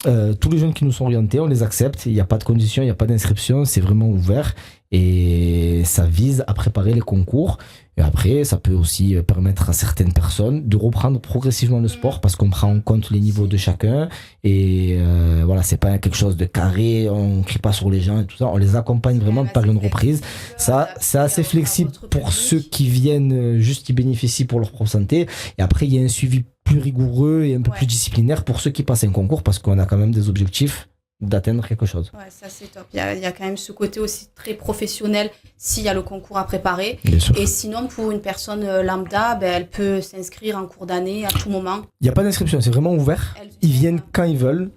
Tous les jeunes qui nous sont orientés, on les accepte. Il n'y a pas de conditions, il n'y a pas d'inscription, c'est vraiment ouvert. Et ça vise à préparer les concours. Et après, ça peut aussi permettre à certaines personnes de reprendre progressivement le sport parce qu'on prend en compte les niveaux de chacun. Et voilà, c'est pas quelque chose de carré, on crie pas sur les gens et tout ça. On les accompagne vraiment par une reprise. Ça, c'est assez flexible pour ceux qui viennent juste qui bénéficient pour leur propre santé. Et après, il y a un suivi plus rigoureux et un peu plus disciplinaire pour ceux qui passent un concours parce qu'on a quand même des objectifs d'atteindre quelque chose. Ouais, ça c'est top. Il y a quand même ce côté aussi très professionnel s'il y a le concours à préparer. Bien sûr. Et sinon, pour une personne lambda, elle peut s'inscrire en cours d'année à tout moment. Il n'y a pas d'inscription, c'est vraiment ouvert. Ils viennent quand ils veulent.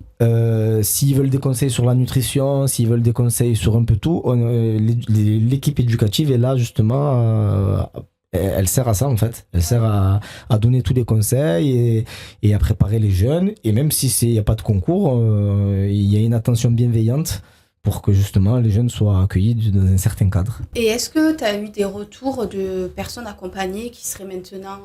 S'ils veulent des conseils sur la nutrition, s'ils veulent des conseils sur un peu tout, l'équipe éducative est là justement. Elle sert à ça en fait, elle sert à donner tous les conseils et à préparer les jeunes. Et même si il n'y a pas de concours, il y a une attention bienveillante pour que justement les jeunes soient accueillis dans un certain cadre. Et est-ce que tu as eu des retours de personnes accompagnées qui seraient maintenant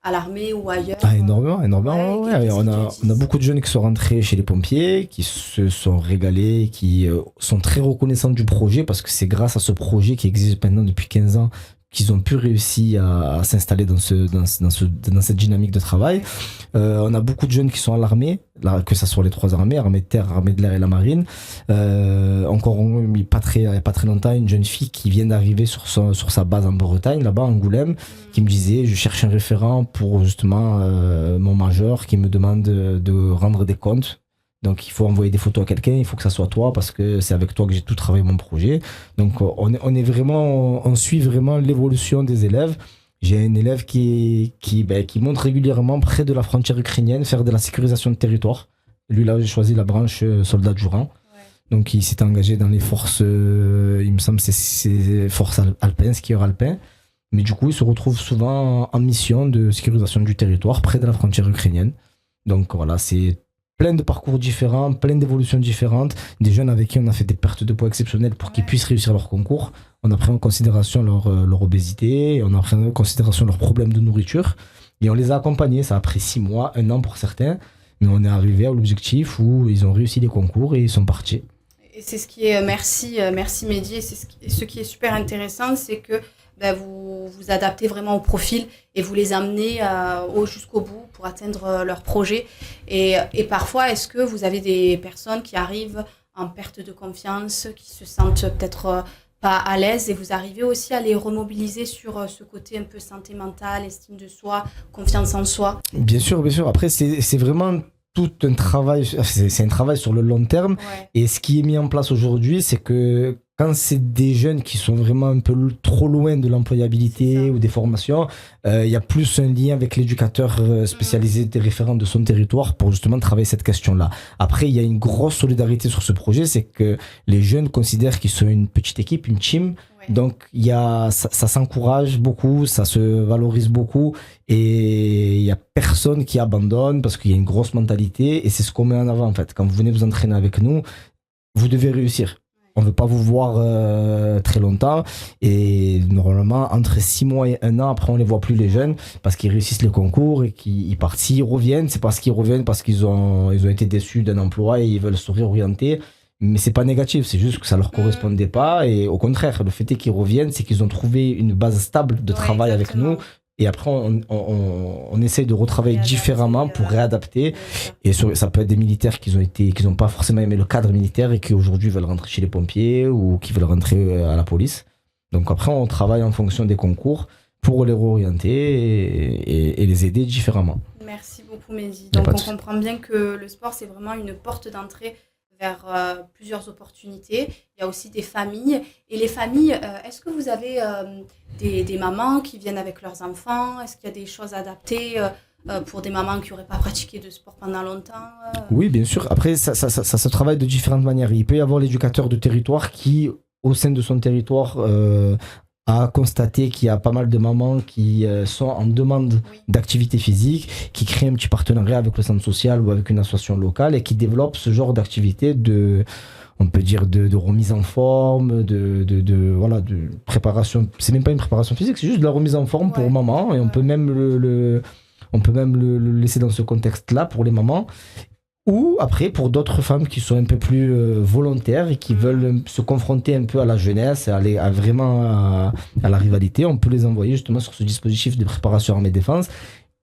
à l'armée ou ailleurs? Énormément. Ouais. On a beaucoup de jeunes qui sont rentrés chez les pompiers, qui se sont régalés, qui sont très reconnaissants du projet parce que c'est grâce à ce projet qui existe maintenant depuis 15 ans qu'ils ont pu réussir à s'installer dans cette dynamique de travail. On a beaucoup de jeunes qui sont à l'armée, que ce soit les 3 armées, armée de terre, armée de l'air et la marine. Encore il n'y a pas très longtemps, une jeune fille qui vient d'arriver sur sa base en Bretagne, là-bas, à Angoulême, qui me disait, je cherche un référent pour justement mon major qui me demande de rendre des comptes. Donc il faut envoyer des photos à quelqu'un, il faut que ça soit toi parce que c'est avec toi que j'ai tout travaillé mon projet. Donc on suit vraiment l'évolution des élèves. J'ai un élève qui monte régulièrement près de la frontière ukrainienne faire de la sécurisation de territoire. Lui là j'ai choisi la branche soldat de Juran. Donc il s'est engagé dans les forces, il me semble c'est forces alpines, skieurs alpins. Mais du coup il se retrouve souvent en mission de sécurisation du territoire près de la frontière ukrainienne. Donc voilà, c'est plein de parcours différents, plein d'évolutions différentes, des jeunes avec qui on a fait des pertes de poids exceptionnelles pour qu'ils puissent réussir leur concours. On a pris en considération leur obésité, on a pris en considération leurs problèmes de nourriture et on les a accompagnés. Ça a pris 6 mois, 1 an pour certains, mais on est arrivé à l'objectif où ils ont réussi les concours et ils sont partis. Et c'est ce qui est, merci Mehdi, et ce qui est super intéressant, c'est que vous vous adaptez vraiment au profil et vous les amenez jusqu'au bout pour atteindre leur projet. Et parfois, est-ce que vous avez des personnes qui arrivent en perte de confiance, qui se sentent peut-être pas à l'aise et vous arrivez aussi à les remobiliser sur ce côté un peu santé mentale, estime de soi, confiance en soi? Bien sûr. Après, c'est vraiment tout un travail, c'est un travail sur le long terme. Ouais. Et ce qui est mis en place aujourd'hui, c'est que quand c'est des jeunes qui sont vraiment un peu trop loin de l'employabilité ou des formations, il y a plus un lien avec l'éducateur spécialisé des référents de son territoire pour justement travailler cette question-là. Après, il y a une grosse solidarité sur ce projet, c'est que les jeunes considèrent qu'ils sont une petite équipe, une team. Ouais. Donc, ça s'encourage beaucoup, ça se valorise beaucoup et il y a personne qui abandonne parce qu'il y a une grosse mentalité et c'est ce qu'on met en avant en fait. Quand vous venez vous entraîner avec nous, vous devez réussir. On ne veut pas vous voir très longtemps et normalement entre 6 mois et 1 an après on les voit plus les jeunes parce qu'ils réussissent les concours et qu'ils partent. S'ils reviennent, c'est parce qu'ils reviennent parce qu'ils ont été déçus d'un emploi et ils veulent se réorienter. Mais c'est pas négatif, c'est juste que ça leur correspondait pas et au contraire, le fait est qu'ils reviennent, c'est qu'ils ont trouvé une base stable de travail avec nous. Et après, on essaye de retravailler différemment pour réadapter. Et ça peut être des militaires qui n'ont pas forcément aimé le cadre militaire et qui aujourd'hui veulent rentrer chez les pompiers ou qui veulent rentrer à la police. Donc après, on travaille en fonction des concours pour les réorienter et les aider différemment. Merci beaucoup, Mehdi. Y a Donc, pas de on souci. comprend bien que le sport, c'est vraiment une porte d'entrée vers plusieurs opportunités. Il y a aussi des familles. Et les familles, est-ce que vous avez des mamans qui viennent avec leurs enfants? Est-ce qu'il y a des choses adaptées pour des mamans qui n'auraient pas pratiqué de sport pendant longtemps? Oui, bien sûr. Après, ça se travaille de différentes manières. Il peut y avoir l'éducateur de territoire qui, au sein de son territoire, a constaté qu'il y a pas mal de mamans qui sont en demande Oui. d'activité physique, qui créent un petit partenariat avec le centre social ou avec une association locale et qui développent ce genre d'activité on peut dire de remise en forme, voilà, de préparation. C'est même pas une préparation physique, c'est juste de la remise en forme pour Ouais. maman et on peut même on peut même le laisser dans ce contexte-là pour les mamans. Ou après, pour d'autres femmes qui sont un peu plus volontaires et qui veulent se confronter un peu à la jeunesse, vraiment à la rivalité, on peut les envoyer justement sur ce dispositif de préparation armée-défense,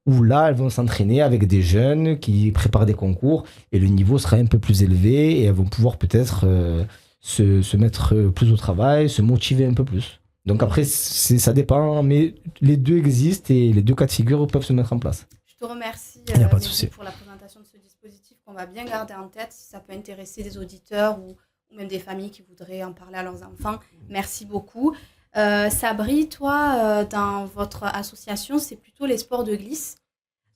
où là, elles vont s'entraîner avec des jeunes qui préparent des concours et le niveau sera un peu plus élevé et elles vont pouvoir peut-être se mettre plus au travail, se motiver un peu plus. Donc après, ça dépend, mais les deux existent et les deux cas de figure peuvent se mettre en place. Je te remercie Y a pas de Mehdi, souci. pour la présentation de ce dispositif qu'on va bien garder en tête si ça peut intéresser des auditeurs ou même des familles qui voudraient en parler à leurs enfants. Merci beaucoup. Sabri, toi, dans votre association, c'est plutôt les sports de glisse.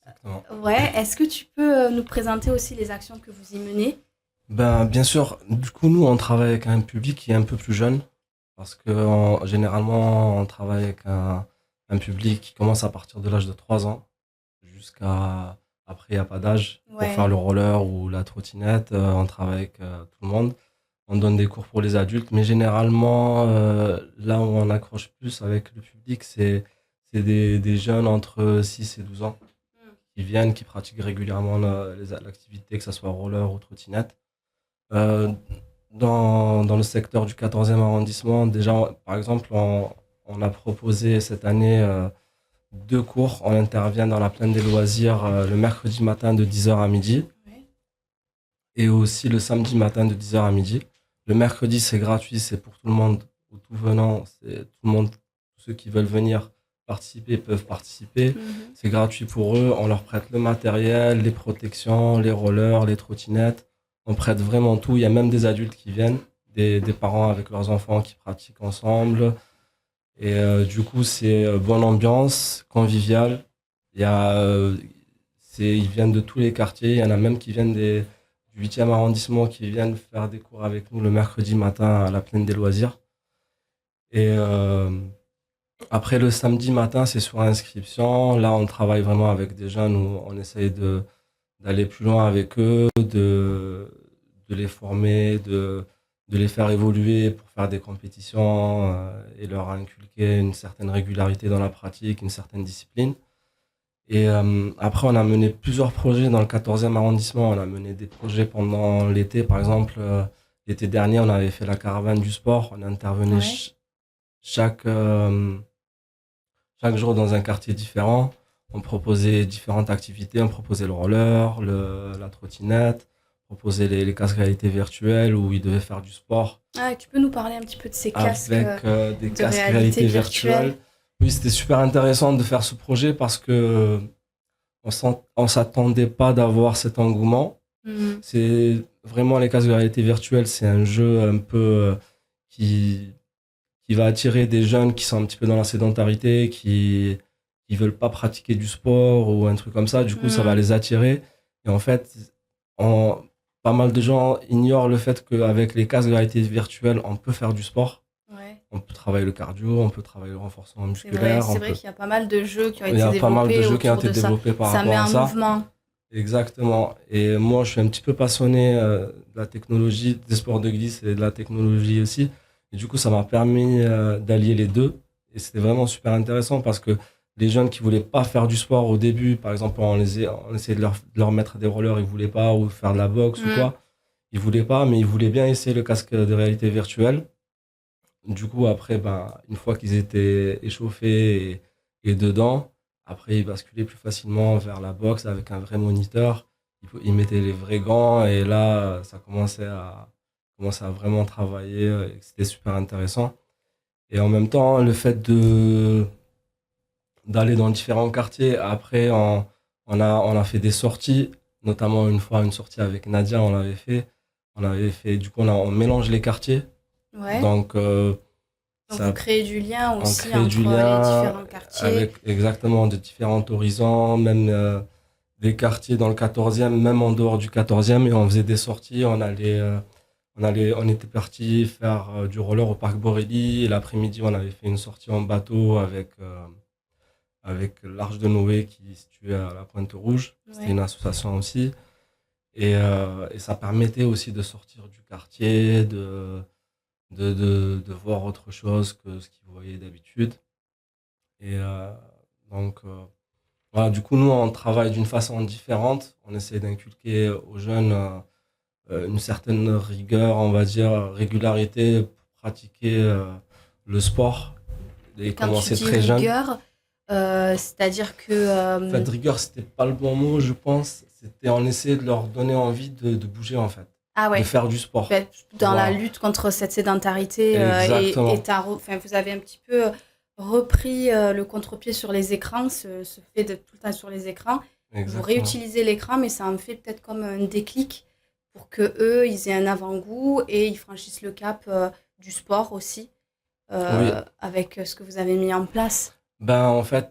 Exactement. Ouais, est-ce que tu peux nous présenter aussi les actions que vous y menez? Ben, bien sûr, du coup, nous, on travaille avec un public qui est un peu plus jeune, parce que généralement, on travaille avec un public qui commence à partir de l'âge de 3 ans, jusqu'à après, il n'y a pas d'âge. Ouais. Pour faire le roller ou la trottinette, on travaille avec tout le monde. On donne des cours pour les adultes, mais généralement, là où on accroche plus avec le public, c'est des jeunes entre 6 et 12 ans qui viennent, qui pratiquent régulièrement l'activité, que ce soit roller ou trottinette. Dans le secteur du 14e arrondissement, déjà, par exemple, on a proposé cette année 2 cours. On intervient dans la plaine des loisirs le mercredi matin de 10h à midi Ouais. et aussi le samedi matin de 10h à midi. Le mercredi, c'est gratuit, c'est pour tout le monde, ou tout venant, c'est tout le monde, tous ceux qui veulent venir participer peuvent participer. C'est gratuit pour eux, on leur prête le matériel, les protections, les rollers, les trottinettes. On prête vraiment tout. Il y a même des adultes qui viennent, des parents avec leurs enfants qui pratiquent ensemble. Et du coup, c'est bonne ambiance, convivial. Ils viennent de tous les quartiers. Il y en a même qui viennent du 8e arrondissement qui viennent faire des cours avec nous le mercredi matin à la plaine des loisirs. Et après, le samedi matin, c'est sur inscription. Là, on travaille vraiment avec des jeunes où on essaye d'aller plus loin avec eux, de les former, de les faire évoluer pour faire des compétitions et leur inculquer une certaine régularité dans la pratique, une certaine discipline. Et après, on a mené plusieurs projets dans le 14e arrondissement. On a mené des projets pendant l'été. Par exemple, l'été dernier, on avait fait la caravane du sport. On intervenait Ouais. chaque jour dans un quartier différent. On proposait différentes activités. On proposait le roller, la trottinette, on proposait les casques réalité virtuelle où ils devaient faire du sport Ah, tu peux nous parler un petit peu de ces casques avec des de casques réalité réalité virtuelle. virtuelle. Oui, c'était super intéressant de faire ce projet parce que on s'attendait pas d'avoir cet engouement. C'est vraiment les casques de réalité virtuelle, c'est un jeu un peu qui va attirer des jeunes qui sont un petit peu dans la sédentarité, qui veulent pas pratiquer du sport ou un truc comme ça. Du coup, ça va les attirer. Et en fait, pas mal de gens ignorent le fait qu'avec les casques de réalité virtuelle, on peut faire du sport. Ouais. On peut travailler le cardio, on peut travailler le renforcement C'est vrai, musculaire. c'est vrai qu'il y a pas mal de jeux qui ont Il été y a développés pas mal de jeux qui ont autour été de ça. développés par Ça rapport met à en ça. mouvement. Exactement. Et moi, je suis un petit peu passionné de la technologie, des sports de glisse et de la technologie aussi. Et du coup, ça m'a permis d'allier les deux. Et c'était vraiment super intéressant parce que les jeunes qui voulaient pas faire du sport au début, par exemple, on essayait de leur mettre des rollers, ils voulaient pas, ou faire de la boxe ou quoi. Ils voulaient pas, mais ils voulaient bien essayer le casque de réalité virtuelle. Du coup, après, une fois qu'ils étaient échauffés et dedans, après, ils basculaient plus facilement vers la boxe avec un vrai moniteur. Ils mettaient les vrais gants et là, ça commençait à vraiment travailler. Et c'était super intéressant. Et en même temps, le fait d'aller dans différents quartiers. Après, on a fait des sorties, notamment une fois, une sortie avec Nadia, on l'avait fait. Du coup, on mélange les quartiers. Ouais. Donc, Donc vous créez du lien on aussi crée entre du les lien différents quartiers. avec exactement de différents horizons, même des quartiers dans le 14e, même en dehors du 14e, et on faisait des sorties, on était parti faire du roller au parc Borély, et l'après-midi, on avait fait une sortie en bateau avec l'Arche de Noé qui est située à la Pointe Rouge. C'était Ouais. une association aussi. Et ça permettait aussi de sortir du quartier, de voir autre chose que ce qu'ils voyaient d'habitude. Et donc, voilà, du coup, nous, on travaille d'une façon différente. On essaie d'inculquer aux jeunes une certaine rigueur, on va dire, régularité pour pratiquer le sport et Quand tu commencer dis très jeune. rigueur, c'est-à-dire que En fait, rigueur, c'était pas le bon mot, je pense. On essayait de leur donner envie de bouger, en fait, ah ouais, de faire du sport. ben, dans la Voilà. lutte contre cette sédentarité Exactement. enfin, vous avez un petit peu repris le contre-pied sur les écrans, ce fait d'être tout le temps sur les écrans. Vous Exactement. réutilisez l'écran, mais ça en fait peut-être comme un déclic pour que eux, ils aient un avant-goût et ils franchissent le cap du sport aussi Oui. avec ce que vous avez mis en place. Ben, en fait,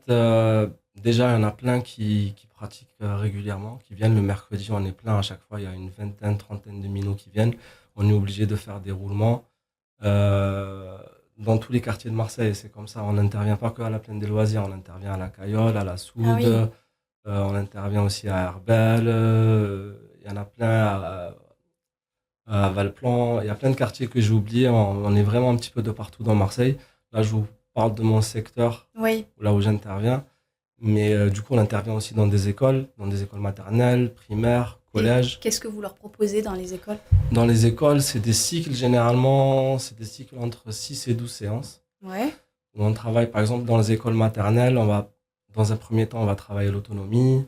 déjà, il y en a plein qui pratiquent régulièrement, qui viennent le mercredi. On est plein à chaque fois. Il y a une vingtaine, trentaine de minots qui viennent. On est obligé de faire des roulements dans tous les quartiers de Marseille. C'est comme ça. On n'intervient pas que à la Plaine des Loisirs. On intervient à la Cayolle, à la Soude. Ah oui. On intervient aussi à Herbel. Il y en a plein à Valplan. Il y a plein de quartiers que j'ai oubliés. On est vraiment un petit peu de partout dans Marseille. Là, je vous parle de mon secteur, Oui, là où j'interviens. Mais du coup, on intervient aussi dans des écoles maternelles, primaires, collèges. qu'est-ce que vous leur proposez dans les écoles? Dans les écoles, c'est des cycles généralement, c'est des cycles entre 6 et 12 séances. Ouais, Où on travaille, par exemple, dans les écoles maternelles, dans un premier temps, on va travailler l'autonomie,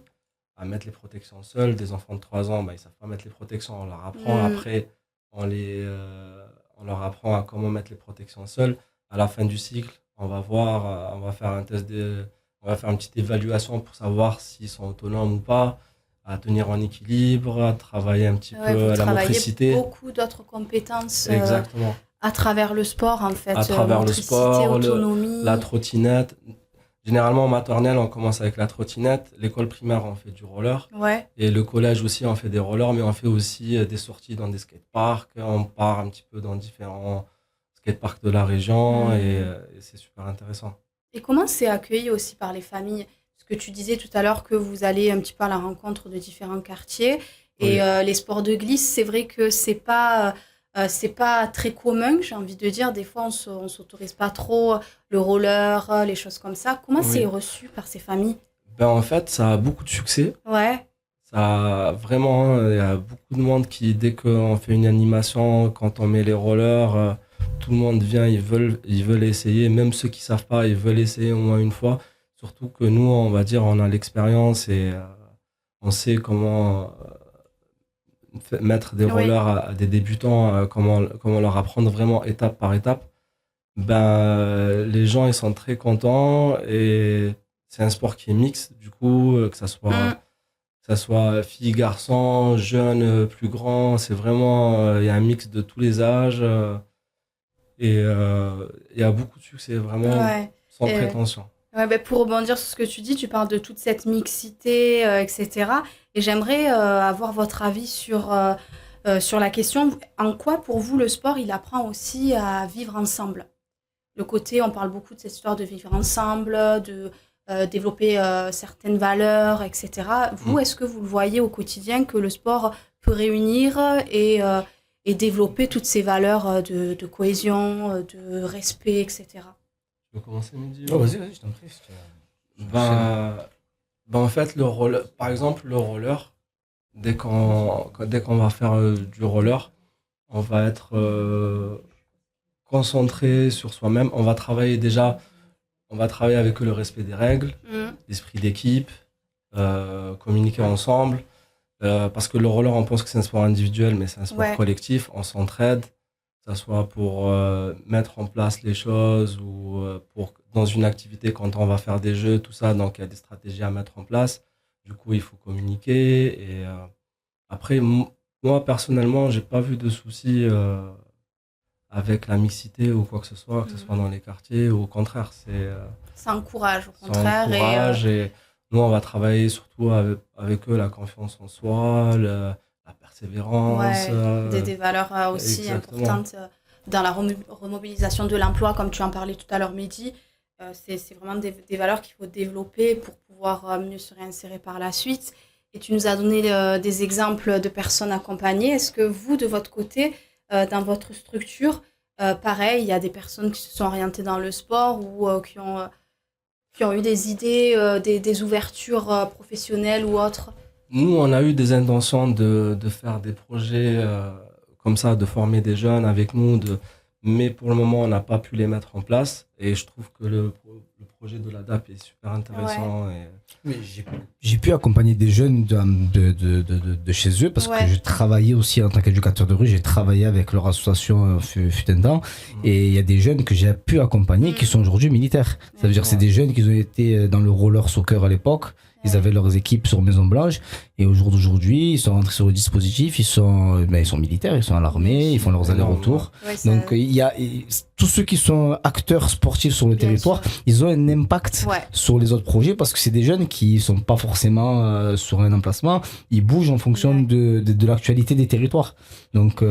à mettre les protections seuls. Des enfants de 3 ans, ils ne savent pas mettre les protections, on leur apprend. Après, on leur apprend à comment mettre les protections seuls. À la fin du cycle, on va faire on va faire une petite évaluation pour savoir s'ils sont autonomes ou pas, à tenir en équilibre, à travailler un petit ouais, peu vous à la travaillez motricité. beaucoup d'autres compétences Exactement. à travers le sport, en fait. À travers le Motricité, sport, autonomie. la trottinette. Généralement, en maternelle, on commence avec la trottinette. L'école primaire, on fait du roller. Ouais, Et le collège aussi, on fait des rollers, mais on fait aussi des sorties dans des skateparks. On part un petit peu dans différents skateparks de la région et c'est super intéressant. et comment c'est accueilli aussi par les familles? Parce que tu disais tout à l'heure que vous allez un petit peu à la rencontre de différents quartiers. Et Oui. les sports de glisse, c'est vrai que c'est pas très commun, j'ai envie de dire. Des fois, on s'autorise pas trop le roller, les choses comme ça. Comment Oui. c'est reçu par ces familles? En fait, ça a beaucoup de succès. Ouais, Ça a vraiment, il y a beaucoup de monde qui, dès qu'on fait une animation, quand on met les rollers, tout le monde vient, ils veulent essayer. Même ceux qui savent pas, ils veulent essayer au moins une fois. Surtout que nous, on va dire, on a l'expérience et on sait comment mettre des Oui. rollers à des débutants, comment leur apprendre vraiment étape par étape. Les gens, ils sont très contents et c'est un sport qui est mixte, du coup, que ça soit filles, garçons, jeunes, plus grands, c'est vraiment, il y a un mix de tous les âges et il y a beaucoup de succès, vraiment, ouais. sans Et- prétention. Ouais, pour rebondir sur ce que tu dis, tu parles de toute cette mixité, etc. Et j'aimerais avoir votre avis sur la question, en quoi pour vous le sport, il apprend aussi à vivre ensemble? Le côté, on parle beaucoup de cette histoire de vivre ensemble, de développer certaines valeurs, etc. Vous, est-ce que vous le voyez au quotidien que le sport peut réunir et développer toutes ces valeurs de cohésion, de respect, etc. Tu veux commencer, Mehdi? Oh, vas-y, je t'en prie. En fait, par exemple, le roller, dès qu'on va faire du roller, on va être concentré sur soi-même. On va travailler avec le respect des règles, l'esprit d'équipe, communiquer ensemble. Parce que le roller, on pense que c'est un sport individuel, mais c'est un sport collectif. On s'entraide, que ce soit pour mettre en place les choses ou pour dans une activité, quand on va faire des jeux, tout ça, donc il y a des stratégies à mettre en place. Du coup, il faut communiquer. Et après, moi, personnellement, j'ai pas vu de soucis avec la mixité ou quoi que ce soit dans les quartiers. Au contraire, Ça encourage, au ça contraire. encourage. Et nous, on va travailler surtout avec eux la confiance en soi, la persévérance. Des valeurs aussi exactement. importantes dans la remobilisation de l'emploi, comme tu en parlais tout à l'heure, Mehdi. C'est vraiment des valeurs qu'il faut développer pour pouvoir mieux se réinsérer par la suite. Et tu nous as donné des exemples de personnes accompagnées. Est-ce que vous, de votre côté, dans votre structure, pareil, il y a des personnes qui se sont orientées dans le sport ou qui ont eu des idées, des ouvertures professionnelles ou autres? Nous, on a eu des intentions de faire des projets comme ça, de former des jeunes avec nous, mais pour le moment, on n'a pas pu les mettre en place. Et je trouve que le projet de l'ADAP est super intéressant. Et... Oui, j'ai pu accompagner des jeunes de chez eux parce que je travaillais aussi en tant qu'éducateur de rue. J'ai travaillé avec leur association fut un temps. Et il y a des jeunes que j'ai pu accompagner qui sont aujourd'hui militaires. Ça veut dire que c'est des jeunes qui ont été dans le roller soccer à l'époque. Ils avaient leurs équipes sur Maison Blanche et au jour d'aujourd'hui, ils sont rentrés sur le dispositif, ils sont militaires, ils sont à l'armée, ils font leurs allers-retours. Donc il y a tous ceux qui sont acteurs sportifs sur le territoire, ils ont un impact sur les autres projets parce que c'est des jeunes qui sont pas forcément sur un emplacement, ils bougent en fonction de l'actualité des territoires. Donc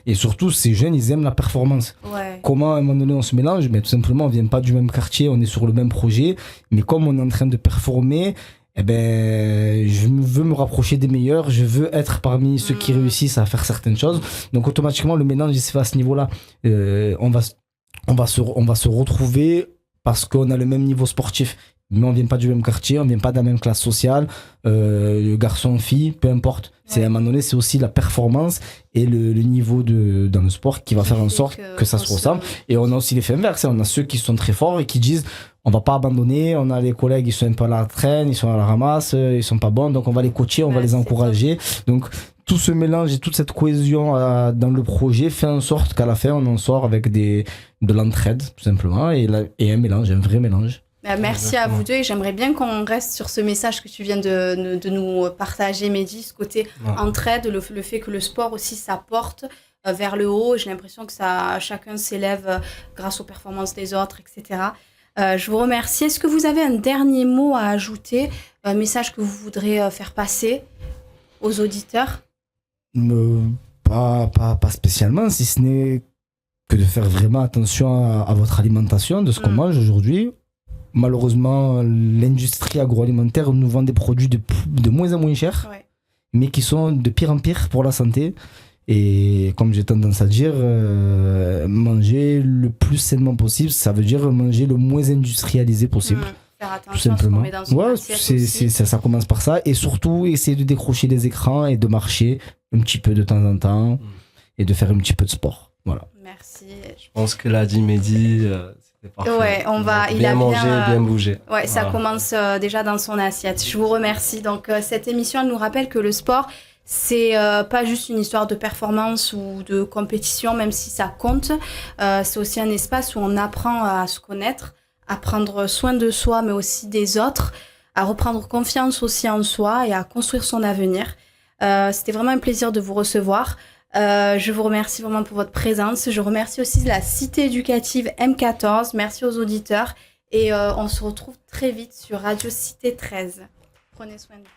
et surtout ces jeunes, ils aiment la performance. Comment à un moment donné on se mélange? Mais tout simplement, on vient pas du même quartier, on est sur le même projet, mais comme on est en train de performer, eh ben, je veux me rapprocher des meilleurs, je veux être parmi ceux qui réussissent à faire certaines choses. Donc automatiquement, le mélange il se fait à ce niveau-là. On va se retrouver parce qu'on a le même niveau sportif. Mais on vient pas du même quartier, on vient pas de la même classe sociale, garçon, fille, peu importe. C'est à un moment donné, c'est aussi la performance et le niveau dans le sport qui va faire en sorte que ça se ressemble. Et on a aussi l'effet inverse. On a ceux qui sont très forts et qui disent on va pas abandonner. On a les collègues, ils sont un peu à la traîne, ils sont à la ramasse, ils sont pas bons, donc on va les coacher, on va les encourager. Donc tout ce mélange et toute cette cohésion dans le projet fait en sorte qu'à la fin, on en sort avec de l'entraide, tout simplement, et un mélange, un vrai mélange. Merci à vous deux et j'aimerais bien qu'on reste sur ce message que tu viens de nous partager, Mehdi, ce côté entraide, le fait que le sport aussi s'apporte vers le haut. J'ai l'impression que chacun s'élève grâce aux performances des autres, etc. Je vous remercie. Est-ce que vous avez un dernier mot à ajouter, un message que vous voudrez faire passer aux auditeurs? Pas spécialement, si ce n'est que de faire vraiment attention à votre alimentation, de ce qu'on mange aujourd'hui. Malheureusement, l'industrie agroalimentaire nous vend des produits de moins en moins chers, mais qui sont de pire en pire pour la santé. Et comme j'ai tendance à dire, manger le plus sainement possible, ça veut dire manger le moins industrialisé possible. Faire attention tout simplement. À ce qu'on met dans son assiette ça commence par ça. Et surtout, essayer de décrocher les écrans et de marcher un petit peu de temps en temps et de faire un petit peu de sport. Voilà. Merci. Je pense que l'a dit Mehdi, c'était parfait. Ouais, il bien a manger, bien bouger. Ouais, ça commence déjà dans son assiette. Je vous remercie. Donc, cette émission, elle nous rappelle que le sport, c'est pas juste une histoire de performance ou de compétition, même si ça compte. C'est aussi un espace où on apprend à se connaître, à prendre soin de soi, mais aussi des autres, à reprendre confiance aussi en soi et à construire son avenir. C'était vraiment un plaisir de vous recevoir. Je vous remercie vraiment pour votre présence. Je remercie aussi la Cité éducative M14. Merci aux auditeurs. Et on se retrouve très vite sur Radio Cité 13. Prenez soin de vous.